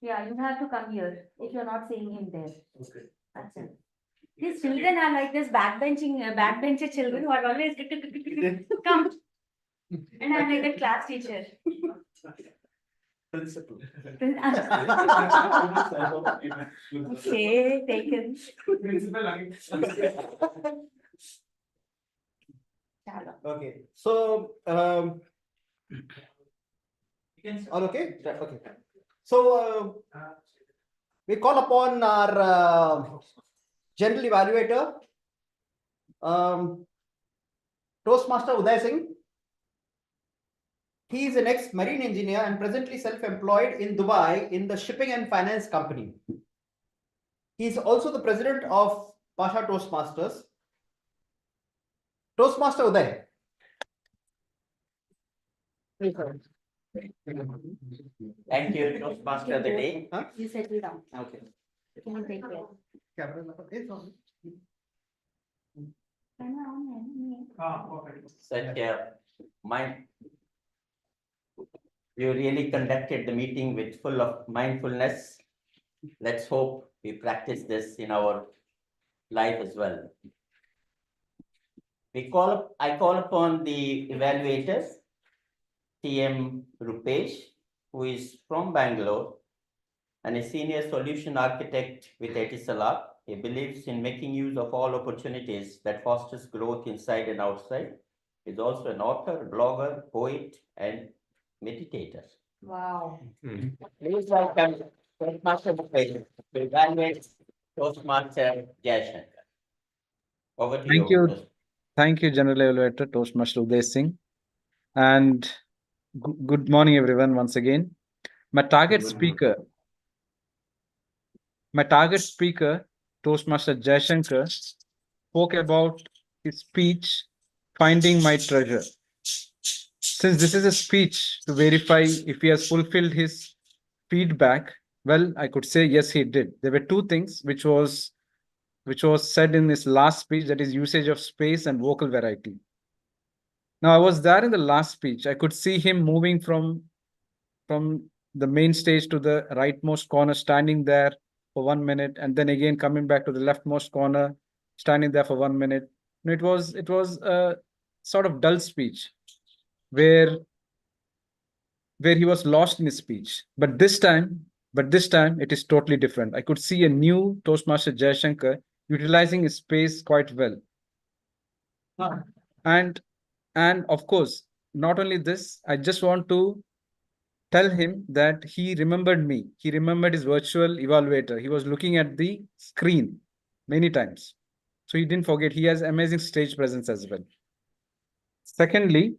yeah, you have to come here if you're not seeing him there.
Okay.
That's it. These children are like this backbencher children who are always come. And I'm like the class teacher.
Principal.
Okay, taken.
Okay, so, all okay? Okay. So, we call upon our general evaluator, Toastmaster Uday Singh. He is an ex-marine engineer and presently self-employed in Dubai in the shipping and finance company. He is also the president of Pasha Toastmasters. Toastmaster Uday.
Thank you, Toastmaster of the day.
Huh?
You settle down.
Okay.
You can take care.
Camera number is on.
Such a mind. You really conducted the meeting with full of mindfulness. Let's hope we practice this in our life as well. I call upon the evaluators, TM Rupesh, who is from Bangalore and a senior solution architect with Etisalat. He believes in making use of all opportunities that fosters growth inside and outside. He's also an author, blogger, poet, and meditator.
Wow.
Please welcome Toastmaster Rupesh to evaluate Toastmaster Jayashankar. Over to
Thank
you.
you. Thank you, General Evaluator, Toastmaster Uday Singh. And good morning, everyone, once again. My target speaker, Toastmaster Jayashankar, spoke about his speech, Finding My Treasure. Since this is a speech to verify if he has fulfilled his feedback, well, I could say yes, he did. There were two things which was said in his last speech, that is usage of space and vocal variety. Now, I was there in the last speech. I could see him moving from the main stage to the rightmost corner, standing there for 1 minute, and then again coming back to the leftmost corner, standing there for 1 minute. And it was a sort of dull speech where he was lost in his speech. But this time it is totally different. I could see a new Toastmaster Jayashankar utilizing his space quite well. And of course, not only this, I just want to tell him that he remembered me. He remembered his virtual evaluator. He was looking at the screen many times. So he didn't forget. He has amazing stage presence as well. Secondly,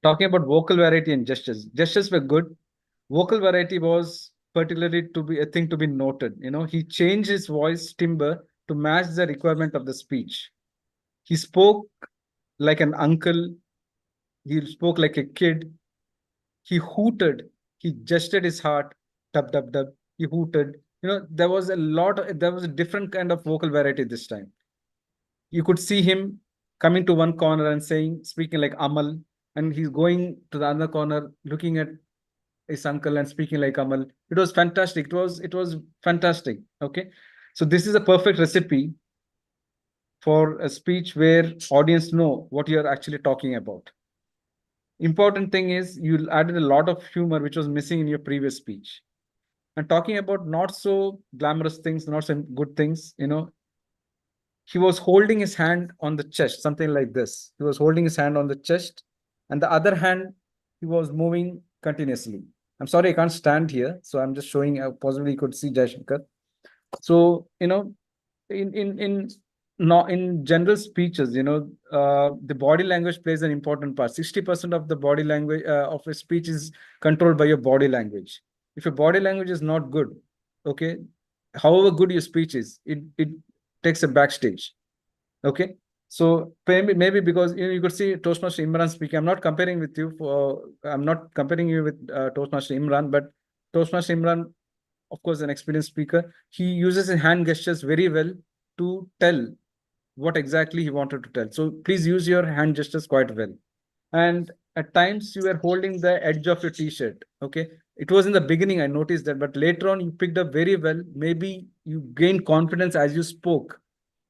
talking about vocal variety and gestures. Gestures were good. Vocal variety was particularly to be a thing to be noted. He changed his voice timbre to match the requirement of the speech. He spoke like an uncle. He spoke like a kid. He hooted. He gestured his heart. Dub, dub, dub. He hooted. There was a different kind of vocal variety this time. You could see him coming to one corner and speaking like Amal, and he's going to the other corner, looking at his uncle and speaking like Amal. It was fantastic. It was fantastic. Okay. So this is a perfect recipe for a speech where audience know what you're actually talking about. Important thing is you added a lot of humor, which was missing in your previous speech. And talking about not so glamorous things, not so good things, he was holding his hand on the chest, something like this. He was holding his hand on the chest, and the other hand, he was moving continuously. I'm sorry, I can't stand here. So I'm just showing how possibly you could see Jayashankar. So, in general speeches, the body language plays an important part. 60% of the body language of a speech is controlled by your body language. If your body language is not good, okay, however good your speech is, it takes a backstage. Okay. So maybe because you could see Toastmaster Imran speaking. I'm not comparing with you I'm not comparing you with Toastmaster Imran, but Toastmaster Imran, of course, an experienced speaker. He uses his hand gestures very well to tell what exactly he wanted to tell. So please use your hand gestures quite well. And at times you were holding the edge of your t-shirt. Okay. It was in the beginning, I noticed that, but later on you picked up very well. Maybe you gained confidence as you spoke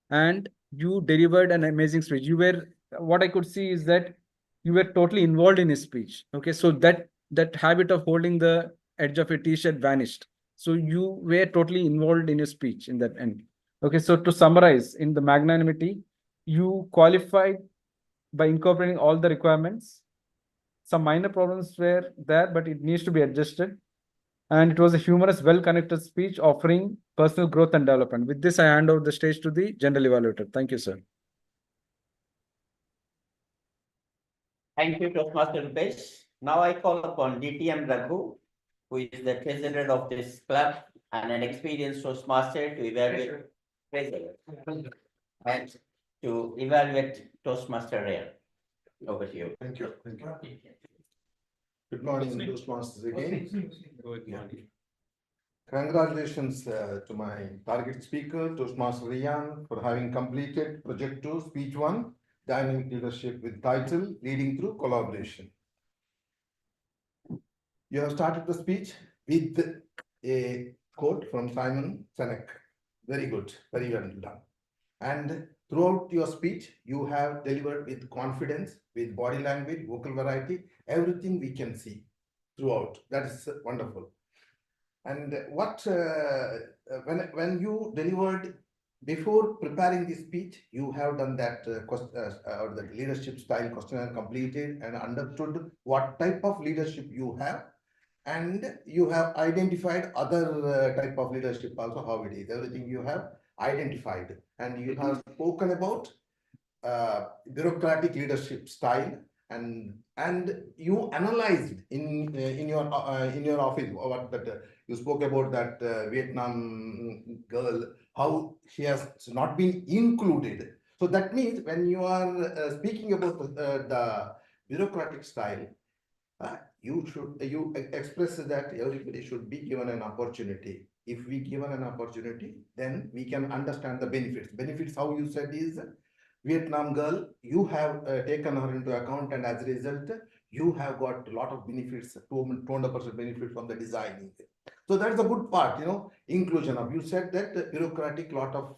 and you delivered an amazing speech. What I could see is that you were totally involved in his speech. Okay. So that habit of holding the edge of your t-shirt vanished. So you were totally involved in your speech in that end. Okay. So to summarize, in the magnanimity, you qualified by incorporating all the requirements. Some minor problems were there, but it needs to be adjusted. And it was a humorous, well-connected speech offering personal growth and development. With this, I hand over the stage to the general evaluator. Thank you, sir.
Thank you, Toastmaster Rupesh. Now I call upon DTM Raghu, who is the treasurer of this club and an experienced Toastmaster to evaluate treasurer and to evaluate Toastmaster Rare. Over to you.
Thank you. Thank you. Good morning, Toastmasters again.
Good morning.
Congratulations to my target speaker, Toastmaster Rian, for having completed Project 2, Speech 1, Dynamic Leadership with title, Leading Through Collaboration. You have started the speech with a quote from Simon Sinek. Very good, very well done. And throughout your speech, you have delivered with confidence, with body language, vocal variety, everything we can see throughout. That is wonderful. And what when you delivered before preparing this speech, you have done that or the leadership style questionnaire completed and understood what type of leadership you have, and you have identified other type of leadership also how it is. Everything you have identified, and you have spoken about bureaucratic leadership style, and you analyzed in your office what that you spoke about that Vietnam girl, how she has not been included. So that means when you are speaking about the bureaucratic style, you express that everybody should be given an opportunity. If we given an opportunity, then we can understand the benefits. Benefits, how you said, is Vietnam girl, you have taken her into account, and as a result, you have got a lot of benefits, 200% benefit from the designing. So that's the good part, inclusion of. You said that bureaucratic lot of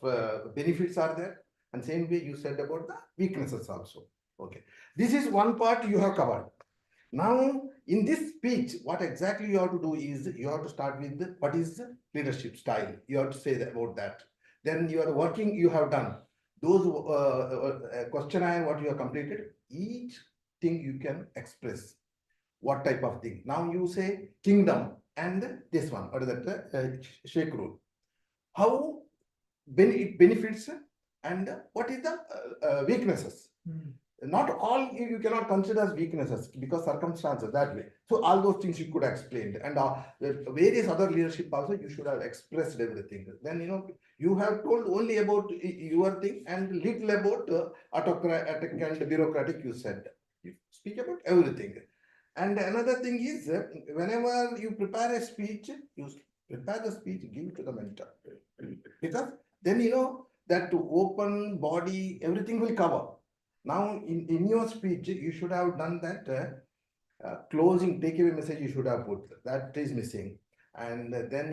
benefits are there, and same way you said about the weaknesses also. Okay, this is one part you have covered. Now, in this speech, what exactly you have to do is you have to start with what is leadership style. You have to say about that. Then you are working, you have done those questionnaire, what you have completed, each thing you can express. What type of thing? Now you say kingdom and this one, or that shake rule. How it benefits and what is the weaknesses? Not all you cannot consider as weaknesses because circumstances that way. So all those things you could explain, and various other leadership also you should have expressed everything. Then you have told only about your thing and little about autocratic and bureaucratic. You said you speak about everything. And another thing is whenever you prepare a speech, you prepare the speech, give it to the mentor, because then that to open body everything will cover. Now, in your speech, you should have done that closing takeaway message. You should have put that is missing, and then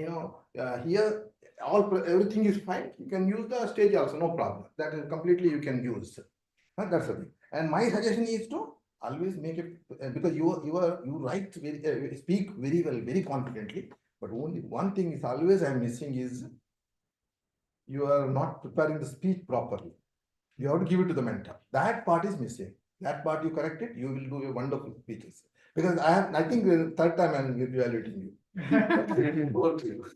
here everything is fine. You can use the stage also, no problem. That is completely you can use. That's the thing. And my suggestion is to always make it because you write very speak very well, very confidently. But only one thing is always I'm missing is you are not preparing the speech properly. You have to give it to the mentor. That part is missing. That part you correct it, you will do a wonderful speeches. Because I think the third time I'm evaluating you. Over to you.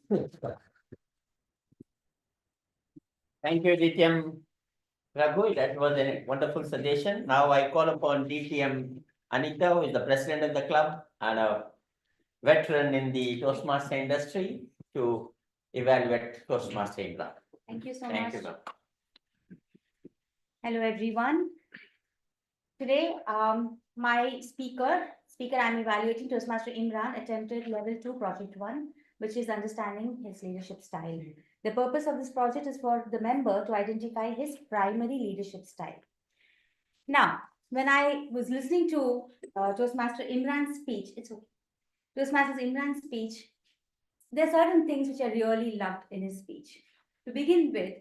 Thank you, DTM Raghu. That was a wonderful suggestion. Now I call upon DTM Anita, who is the president of the club and a veteran in the Toastmaster industry, to evaluate Toastmaster Imran.
Thank you so
Thank
much.
you, ma'am.
Hello, everyone. Today, my speaker I'm evaluating, Toastmaster Imran, attempted level 2 project 1, which is understanding his leadership style. The purpose of this project is for the member to identify his primary leadership style. Now, when I was listening to Toastmaster Imran's speech, Toastmaster Imran's speech, there are certain things which I really loved in his speech. To begin with,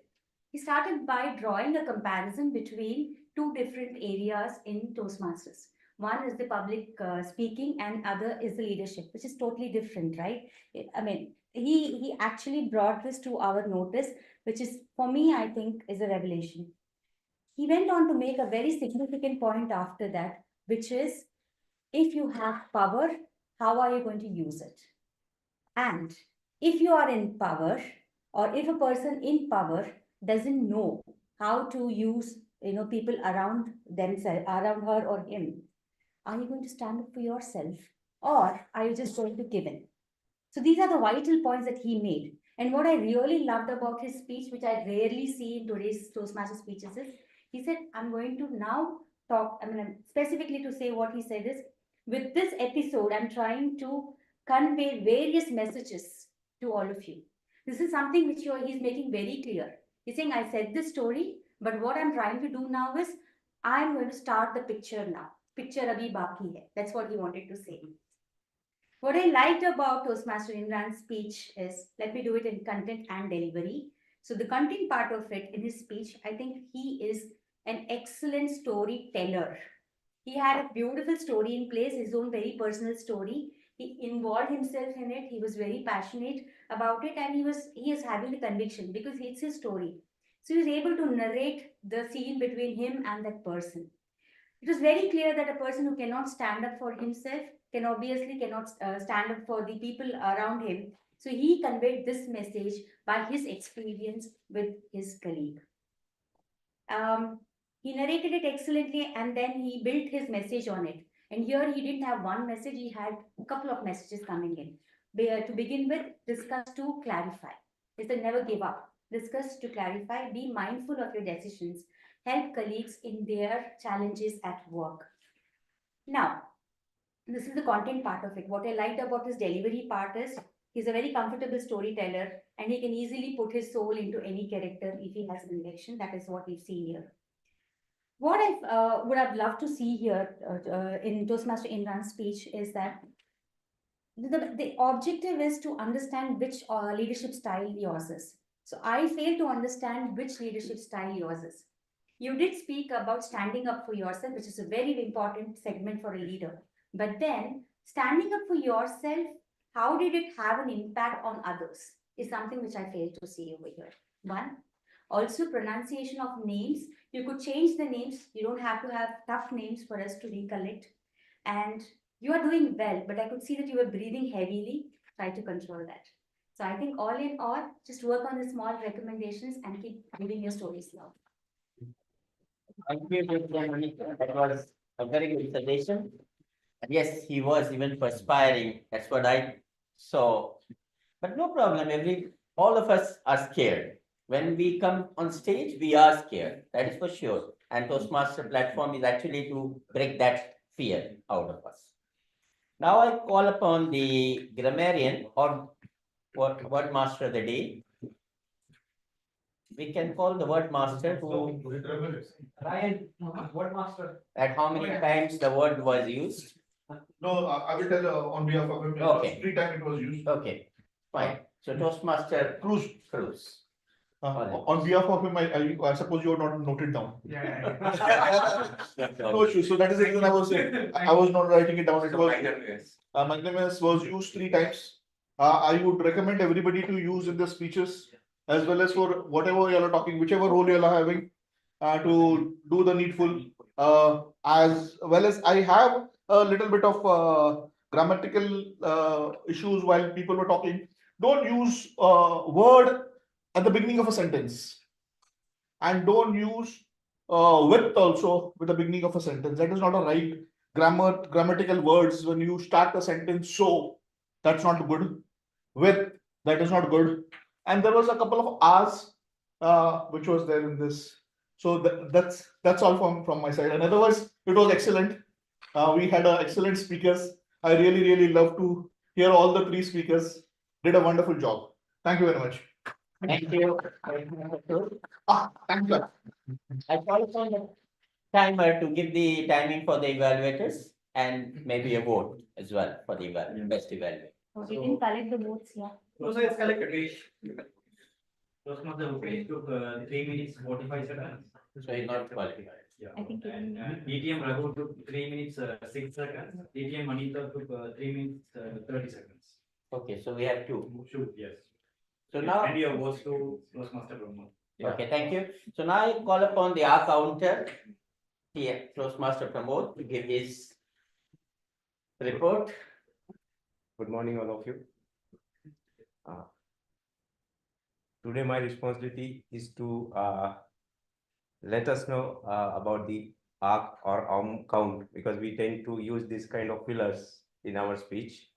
he started by drawing a comparison between two different areas in Toastmasters. One is the public speaking and other is the leadership, which is totally different, right? I mean, he actually brought this to our notice, which is, for me, I think, is a revelation. He went on to make a very significant point after that, which is, if you have power, how are you going to use it? And if you are in power, or if a person in power doesn't know how to use people around themselves, around her or him, are you going to stand up for yourself, or are you just going to give in? So these are the vital points that he made. And what I really loved about his speech, which I rarely see in today's Toastmaster speeches, is he said, I'm going to now talk, I mean, specifically to say what he said is, with this episode, I'm trying to convey various messages to all of you. This is something which he's making very clear. He's saying, I said this story, but what I'm trying to do now is, I'm going to start the picture now. Picture abhi baki hai. That's what he wanted to say. What I liked about Toastmaster Imran's speech is, let me do it in content and delivery. So the content part of it in his speech, I think he is an excellent storyteller. He had a beautiful story in place, his own very personal story. He involved himself in it. He was very passionate about it, and he is having the conviction because it's his story. So he was able to narrate the scene between him and that person. It was very clear that a person who cannot stand up for himself cannot stand up for the people around him. So he conveyed this message by his experience with his colleague. He narrated it excellently, and then he built his message on it. And here he didn't have one message, he had a couple of messages coming in. To begin with, discuss to clarify. He said, never give up. Discuss to clarify, be mindful of your decisions, help colleagues in their challenges at work. Now, this is the content part of it. What I liked about his delivery part is he's a very comfortable storyteller, and he can easily put his soul into any character if he has conviction. That is what we've seen here. What I would have loved to see here in Toastmaster Imran's speech is that the objective is to understand which leadership style yours is. So I fail to understand which leadership style yours is. You did speak about standing up for yourself, which is a very important segment for a leader. But then, standing up for yourself, how did it have an impact on others? Is something which I fail to see over here. One, also pronunciation of names. You could change the names. You don't have to have tough names for us to recollect. And you are doing well, but I could see that you were breathing heavily. Try to control that. So I think all in all, just work on the small recommendations and keep giving your stories now.
Thank you, Monica. That was a very good suggestion. Yes, he was even perspiring. That's what I saw. But no problem. All of us are scared. When we come on stage, we are scared. That is for sure. And Toastmaster platform is actually to break that fear out of us. Now I call upon the grammarian or word master of the day. We can call the word master who
Ryan, word master.
at how many times the word was used.
No, I will tell on behalf of him.
Okay.
3 times it was used.
Okay, fine. So Toastmaster
Cruz.
Cruz.
On behalf of him, I suppose you are not noted down.
Yeah.
No issue. So that is the reason I was saying. I was not writing it down. It was magnanimous was used 3 times. I would recommend everybody to use in their speeches as well as for whatever you are talking, whichever role you are having, to do the needful. As well as I have a little bit of grammatical issues while people were talking. Don't use word at the beginning of a sentence, and don't use with also with the beginning of a sentence. That is not a right grammatical words. When you start a sentence, so that's not good. With, that is not good. And there was a couple of R's which was there in this. So that's all from my side. And otherwise, it was excellent. We had excellent speakers. I really love to hear all the 3 speakers did a wonderful job. Thank you very much.
Thank you.
Thank you.
I call upon the timer to give the timing for the evaluators and maybe a vote as well for the best evaluator.
Oh, we didn't collect the votes, yeah.
So it's collected. Toastmaster Upesh took 3 minutes 45 seconds.
So he's not qualified.
Yeah.
I think
And DTM Raghu took 3 minutes 6 seconds. DTM Manita took 3 minutes 30 seconds.
Okay, so we have 2.
Shoot, yes.
So now,
And your votes to Toastmaster Brahma.
okay, thank you. So now I call upon the R counter, the Toastmaster Pramod, to give his report.
Good morning, all of you. Today, my responsibility is to let us know about the arc or count, because we tend to use this kind of pillars in our speech,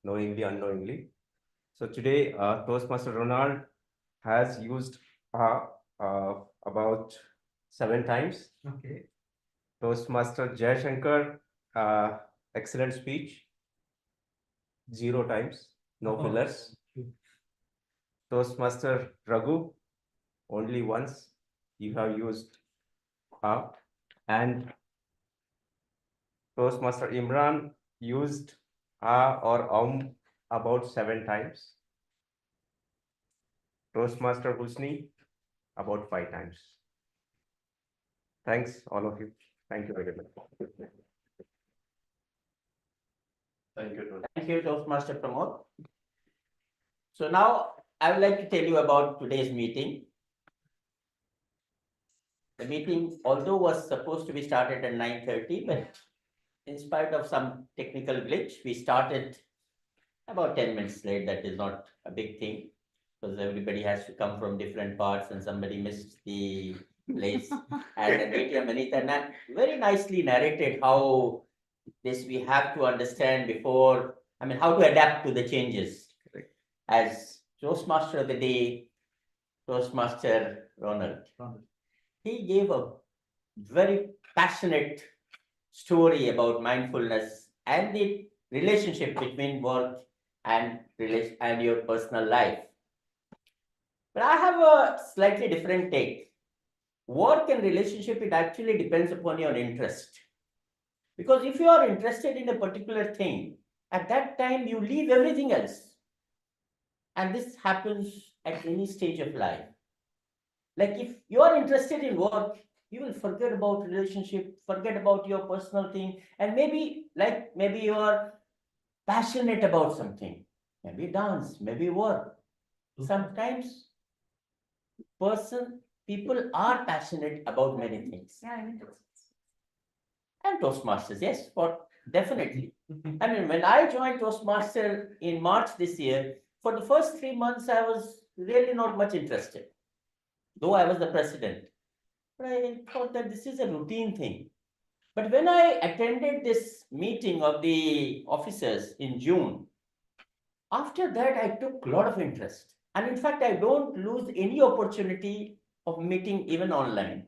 knowingly, unknowingly. So today, Toastmaster Ronald has used about 7 times.
Okay.
Toastmaster Jayashankar, excellent speech. 0 times, no fillers. Toastmaster Raghu, only once you have used and Toastmaster Imran used or about 7 times. Toastmaster Husni about 5 times. Thanks, all of you. Thank you very much.
Thank you, Toastmaster Pramod. So now I would like to tell you about today's meeting. The meeting, although was supposed to be started at 9:30, but in spite of some technical glitch, we started about 10 minutes late. That is not a big thing because everybody has to come from different parts and somebody missed the place. And then ATM Anita very nicely narrated how this we have to understand before, how to adapt to the changes. As Toastmaster of the day, Toastmaster Ronald, he gave a very passionate story about mindfulness and the relationship between work and your personal life. But I have a slightly different take. Work and relationship, it actually depends upon your interest. Because if you are interested in a particular thing, at that time you leave everything else. And this happens at any stage of life. Like if you are interested in work, you will forget about relationship, forget about your personal thing, and maybe you are passionate about something, maybe dance, maybe work. Sometimes people are passionate about many things.
Yeah, I mean.
And Toastmasters, yes, definitely. When I joined Toastmaster in March this year, for the first 3 months, I was really not much interested, though I was the president. But I thought that this is a routine thing. But when I attended this meeting of the officers in June, after that, I took a lot of interest. And in fact, I don't lose any opportunity of meeting even online.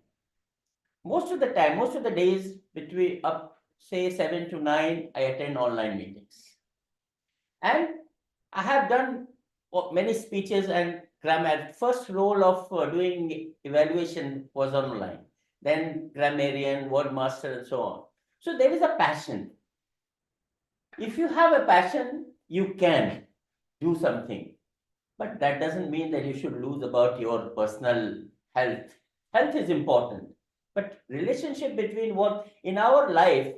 Most of the days between say 7 to 9, I attend online meetings. And I have done many speeches and grammar. First role of doing evaluation was online. Then grammarian, word master, and so on. So there is a passion. If you have a passion, you can do something. But that doesn't mean that you should lose about your personal health. Health is important. But relationship between work, in our life,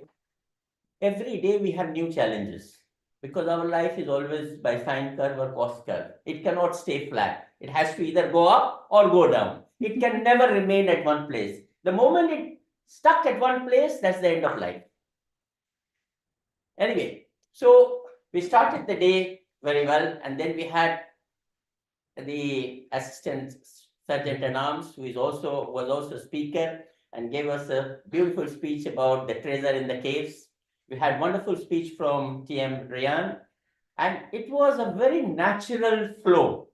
every day we have new challenges. Because our life is always by sine curve or cos curve. It cannot stay flat. It has to either go up or go down. It can never remain at one place. The moment it stuck at one place, that's the end of life. Anyway, so we started the day very well, and then we had the assistant sergeant at arms, who was also speaker, and gave us a beautiful speech about the treasure in the caves. We had wonderful speech from TM Rayan, and it was a very natural flow.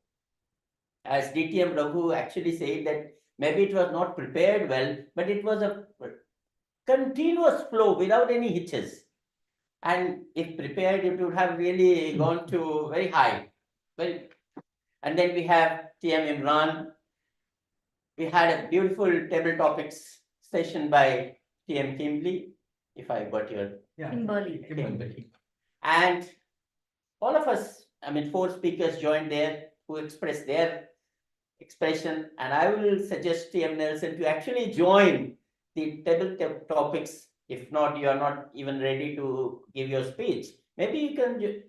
As DTM Raghu actually said that maybe it was not prepared well, but it was a continuous flow without any hitches. And if prepared, it would have really gone to very high. And then we have TM Imran. We had a beautiful table topics session by TM Kimberly, if I got your Kimberly. And all of us, 4 speakers joined there who expressed their expression. And I will suggest TM Nelson to actually join the table topics. If not, you are not even ready to give your speech. Maybe you can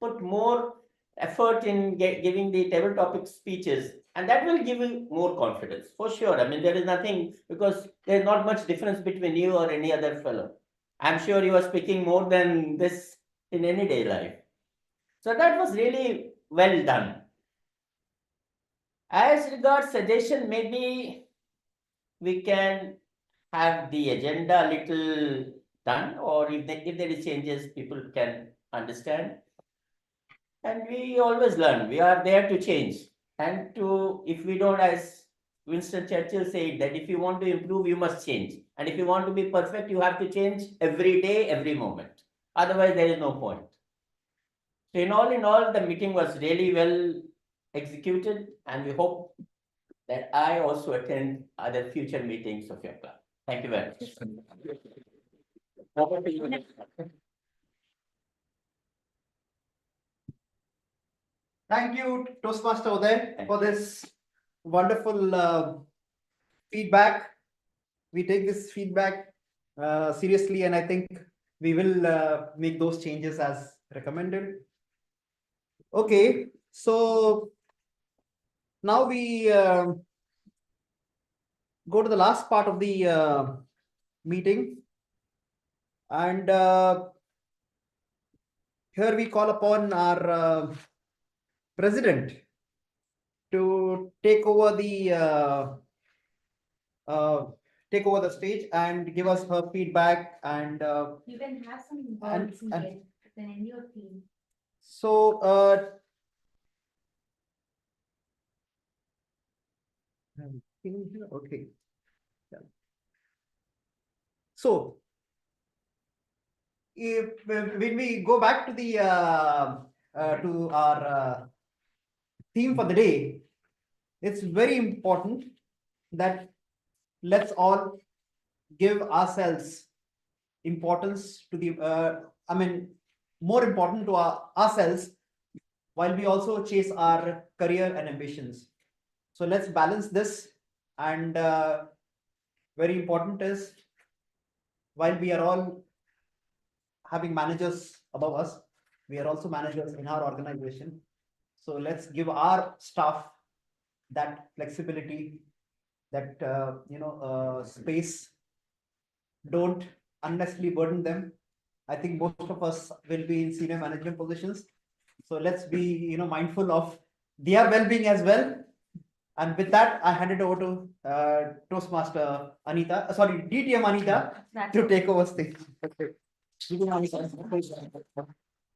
put more effort in giving the table topic speeches, and that will give you more confidence for sure. There is nothing, because there's not much difference between you or any other fellow. I'm sure you are speaking more than this in any day life. So that was really well done. As regards suggestion, maybe we can have the agenda a little done, or if there is changes, people can understand. And we always learn. We are there to change. And if we don't, as Winston Churchill said that if you want to improve, you must change. And if you want to be perfect, you have to change every day, every moment. Otherwise, there is no point. So in all, the meeting was really well executed, and we hope that I also attend other future meetings of your club. Thank you very much. Over to you.
Thank you, Toastmaster Uday, for this wonderful feedback. We take this feedback seriously, and I think we will make those changes as recommended. Okay, so now we go to the last part of the meeting, and here we call upon our president to take over the stage and give us her feedback and
You can have some words in there, then end your team.
so okay. Yeah. So if when we go back to the to our theme for the day, it's very important that let's all give ourselves importance to the I mean more important to ourselves while we also chase our career and ambitions. So let's balance this, and very important is while we are all having managers above us, we are also managers in our organization. So let's give our staff that flexibility, that space. Don't unnecessarily burden them. I think most of us will be in senior management positions, so let's be mindful of their well-being as well. And with that, I hand it over to Toastmaster Anita, sorry, DTM Anita, to take over stage. Okay.
So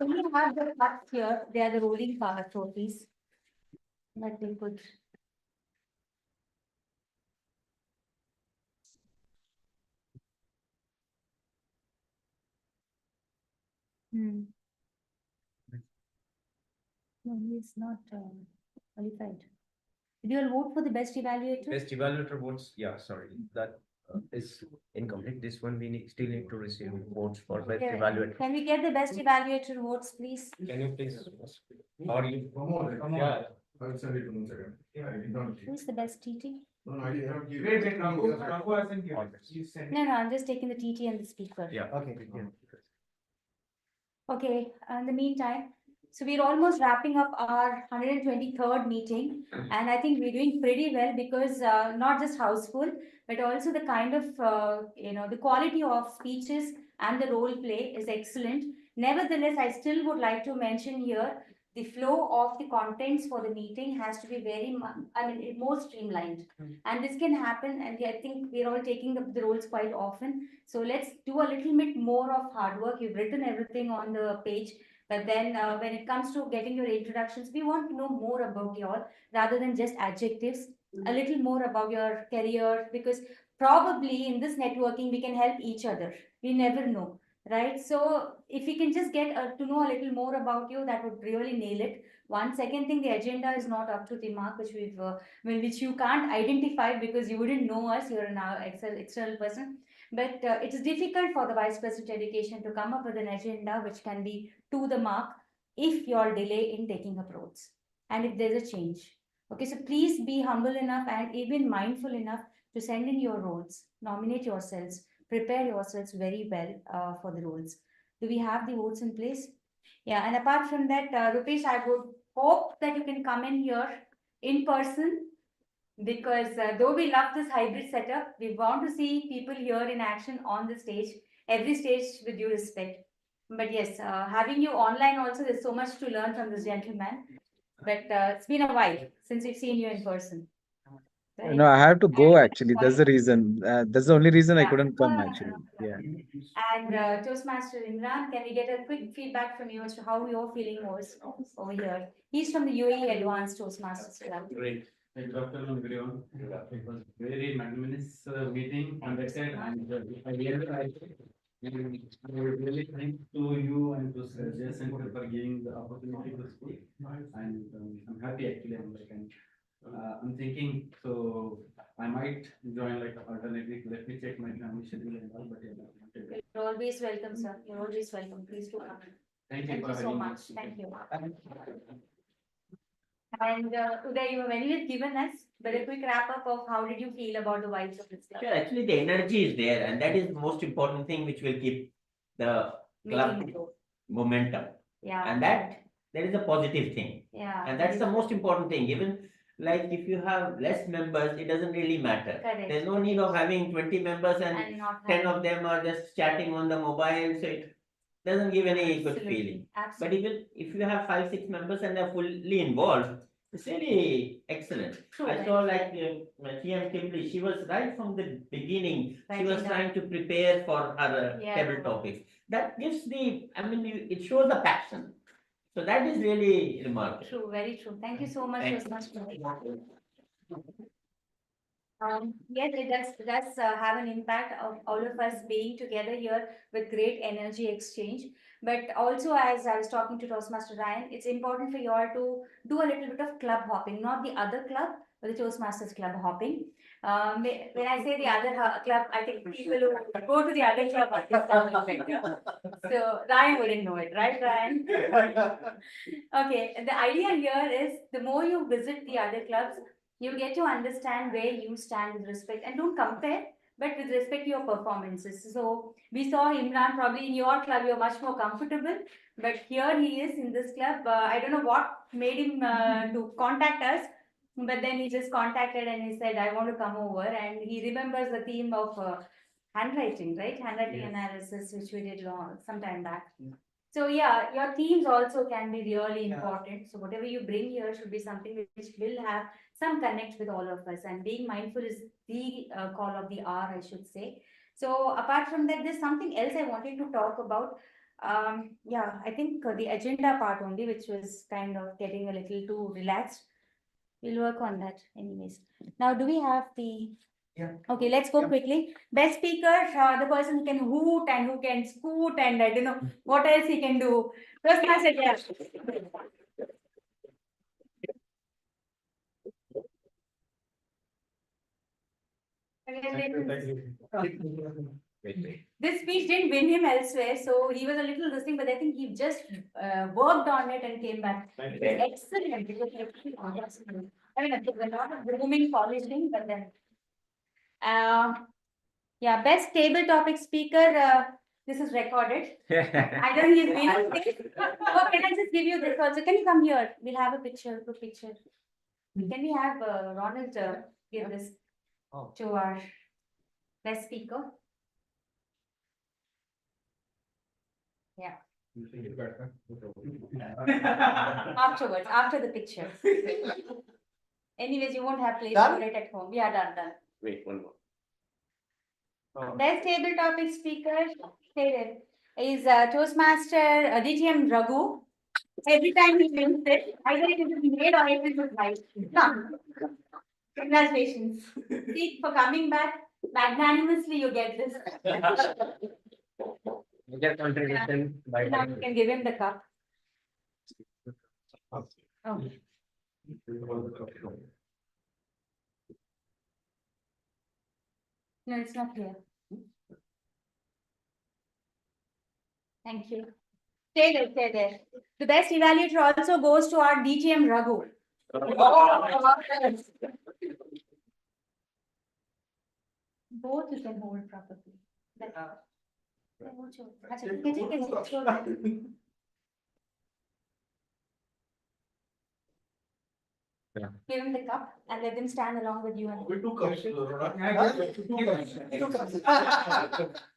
we have the cups here, they are the rolling power trophies. That we put. No, he is not qualified. Did you all vote for the best evaluator?
Best evaluator votes, yeah, sorry, that is incomplete. This one we still need to receive votes for best
Yeah.
evaluator.
Can we get the best evaluator votes, please?
Can you please? Or you?
Yeah. I'll send it in a second. I did not give.
Who's the best TT?
No, no, I did not give.
Wait, Raghu hasn't given. You sent.
No, I'm just taking the TT and the speaker.
Yeah.
Okay.
Okay, in the meantime, so we're almost wrapping up our 123rd meeting, and I think we're doing pretty well because not just houseful, but also the kind of the quality of speeches and the role play is excellent. Nevertheless, I still would like to mention here the flow of the contents for the meeting has to be very more streamlined, and this can happen. And I think we're all taking up the roles quite often. So let's do a little bit more of hard work. You've written everything on the page, but then when it comes to getting your introductions, we want to know more about you all rather than just adjectives, a little more about your career, because probably in this networking, we can help each other. We never know, right? So if we can just get to know a little more about you, that would really nail it. One second thing, the agenda is not up to the mark, which which you can't identify because you wouldn't know us. You're an external person. But it is difficult for the Vice President Education to come up with an agenda which can be to the mark if you're delay in taking up roles and if there's a change. Okay, so please be humble enough and even mindful enough to send in your roles, nominate yourselves, prepare yourselves very well for the roles. Do we have the votes in place? Yeah, and apart from that, Rupesh, I would hope that you can come in here in person, because though we love this hybrid setup, we want to see people here in action on the stage, every stage with due respect. But yes, having you online also, there's so much to learn from this gentleman. But it's been a while since we've seen you in person. Right?
No, I have to go actually. That's the reason. That's the only reason I couldn't come
No.
actually. Yeah.
And Toastmaster Imran, can we get a quick feedback from you as to how your feeling was over here? He's from the UAE Advanced Toastmasters Club.
Great.
Good afternoon, everyone. It was very magnanimous meeting conducted, and I really really thank to you and to Sir Jason for giving the opportunity to speak. And I'm happy actually. I'm thinking, so I might join like alternative. Let me check my family schedule and all, but yeah.
You're always welcome, sir. You're always welcome. Please do come.
Thank you
Thank
for
you so
having
much.
me.
Thank you. And Uday, you have anyways given us, but a quick wrap up of how did you feel about the vibes of this club?
Sure, actually the energy is there, and that is the most important thing which will keep the club
Meeting go.
momentum.
Yeah.
And that is a positive thing.
Yeah.
And that's the most important thing. Even like if you have less members, it doesn't really matter.
Correct.
There's no need of having 20 members and
And not
10
having-
of them are just chatting on the mobile, so it doesn't give any good
Absolutely.
feeling. But
Absolutely.
if you have 5-6 members and they're fully involved, it's really excellent.
True,
I
right.
saw like TM Kimberly, she was right from the beginning. She
Writing
was
down.
trying to prepare for her
Yeah.
table topics. That gives it shows the passion. So that is really remarkable.
True, very true. Thank you so much.
Thank
It was much. Yes, it does have an impact of all of us being together here with great energy exchange. But also, as I was talking to Toastmaster Ryan, it's important for you all to do a little bit of club hopping, not the other club, but the Toastmasters club hopping. When I say the other club, I think people who go to the other club understand. So Ryan wouldn't know it, right, Ryan? Okay, the idea here is the more you visit the other clubs, you get to understand where you stand with respect, and don't compare, but with respect to your performances. So we saw Imran probably in your club, you're much more comfortable, but here he is in this club. I don't know what made him to contact us, but then he just contacted and he said, I want to come over, and he remembers the theme of handwriting, right? Handwriting analysis, which we did some time back. So yeah, your themes also can be really important. So whatever you bring here should be something which will have some connect with all of us. And being mindful is the call of the hour, I should say. So apart from that, there's something else I wanted to talk about. Yeah, I think the agenda part only, which was kind of getting a little too relaxed. We'll work on that anyways. Now, do we have the...
Yeah.
Okay, let's go quickly. Best speaker, the person who can hoot and who can scoot and I don't know what else he can do. First message, yeah. This speech didn't win him elsewhere, so he was a little listening, but I think he just worked on it and came back. Excellent. Because I mean, there's a lot of grooming, polishing, but then. Yeah, best table topic speaker. This is recorded. I don't he's been. Oh, can I just give you this also? Can you come here? We'll have a picture, good picture. Can we have Ronald give this to our best speaker? Yeah. Afterwards, after the picture. Anyways, you won't have place for it at home. Yeah, done.
Wait, one more.
Best table topic speaker is Toastmaster DTM Raghu. Every time he wins it, either it is made or it is right. None. Congratulations. See, for coming back magnanimously, you get this.
Major contribution by
Now you can give him the cup. Oh. No, it's not here. Thank you. Stay there, stay there. The best evaluator also goes to our DTM Raghu. Both you can hold properly. Give him the cup and let them stand along with you. And
We took cups.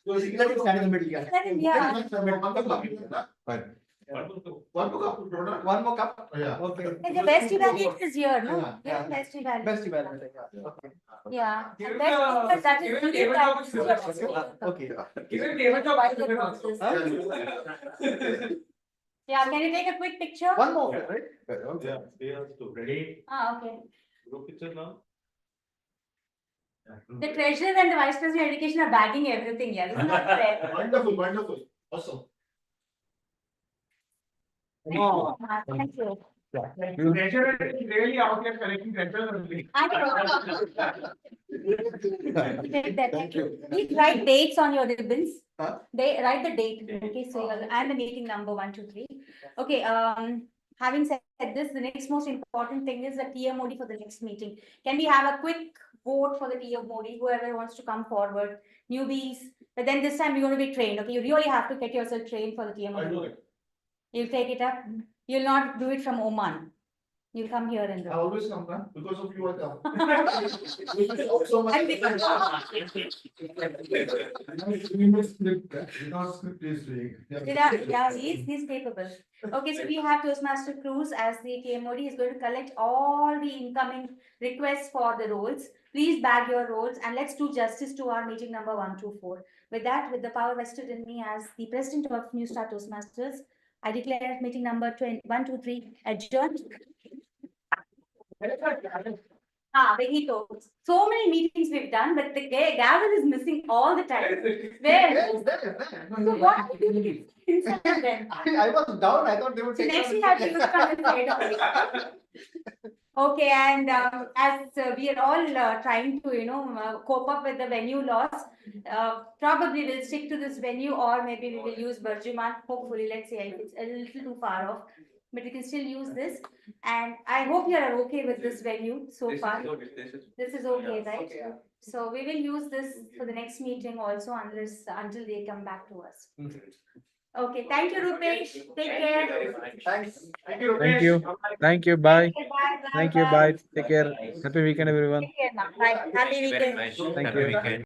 So he let him stand in the middle, yeah.
let him, yeah.
One more cup?
Yeah.
Okay.
Hey, the best evaluator is here, no?
Yeah, yeah.
Give him best evaluator.
Best evaluator, yeah. Okay.
Yeah.
Give
And
him
best
the-
speaker, that is
give him
really
tabletop
that-
scissors.
Okay.
Even tabletop
Why
scissors
the
also.
boxes? Yeah, can you take a quick picture?
One more, right?
Yeah, ready?
Ah, okay.
Group picture now.
The treasurer and the vice president of education are bagging everything here. This is not fair.
Wonderful, wonderful, awesome.
Thank you.
Treasurer is really out here collecting treasures only.
I Thank you. Please write dates on your ribbons.
Huh?
They write the date, okay, so, and the meeting number 1, 2, 3. Okay, having said this, the next most important thing is the TMOD for the next meeting. Can we have a quick vote for the TMOD, whoever wants to come forward, newbies, but then this time you're going to be trained, okay, you really have to get yourself trained for the TMOD.
I know it.
You'll take it up, you'll not do it from Oman. You'll come here and do
I
it.
always come back because of you I come. So
And because-
Without script is doing.
Yeah, he's capable. Okay, so we have Toastmaster Cruz as the TMOD. He's going to collect all the incoming requests for the roles. Please bag your roles and let's do justice to our meeting number 124. With that, with the power vested in me as the president of Newstart Toastmasters, I declare meeting number 123 adjourned. Vegito. So many meetings we've done, but the gavel is missing all the time. Where? So what are you doing instead of them?
I was down, I thought they would
So
take.
next we have to use from the side of it. Okay, and as we are all trying to, cope up with the venue loss, probably we'll stick to this venue or maybe we will use Burjuman. Hopefully, let's say it's a little too far off, but we can still use this. And I hope you are okay with this venue so far. This is okay, right? So we will use this for the next meeting also until they come back to us. Okay, thank you, Rupesh. Take care.
Thanks.
Thank you.
Thank
Rupesh.
you. Thank you. Bye.
Bye, bye,
Thank you. Bye. Take care. Happy weekend, everyone.
Take care now. Bye. Happy weekend.
Thank you.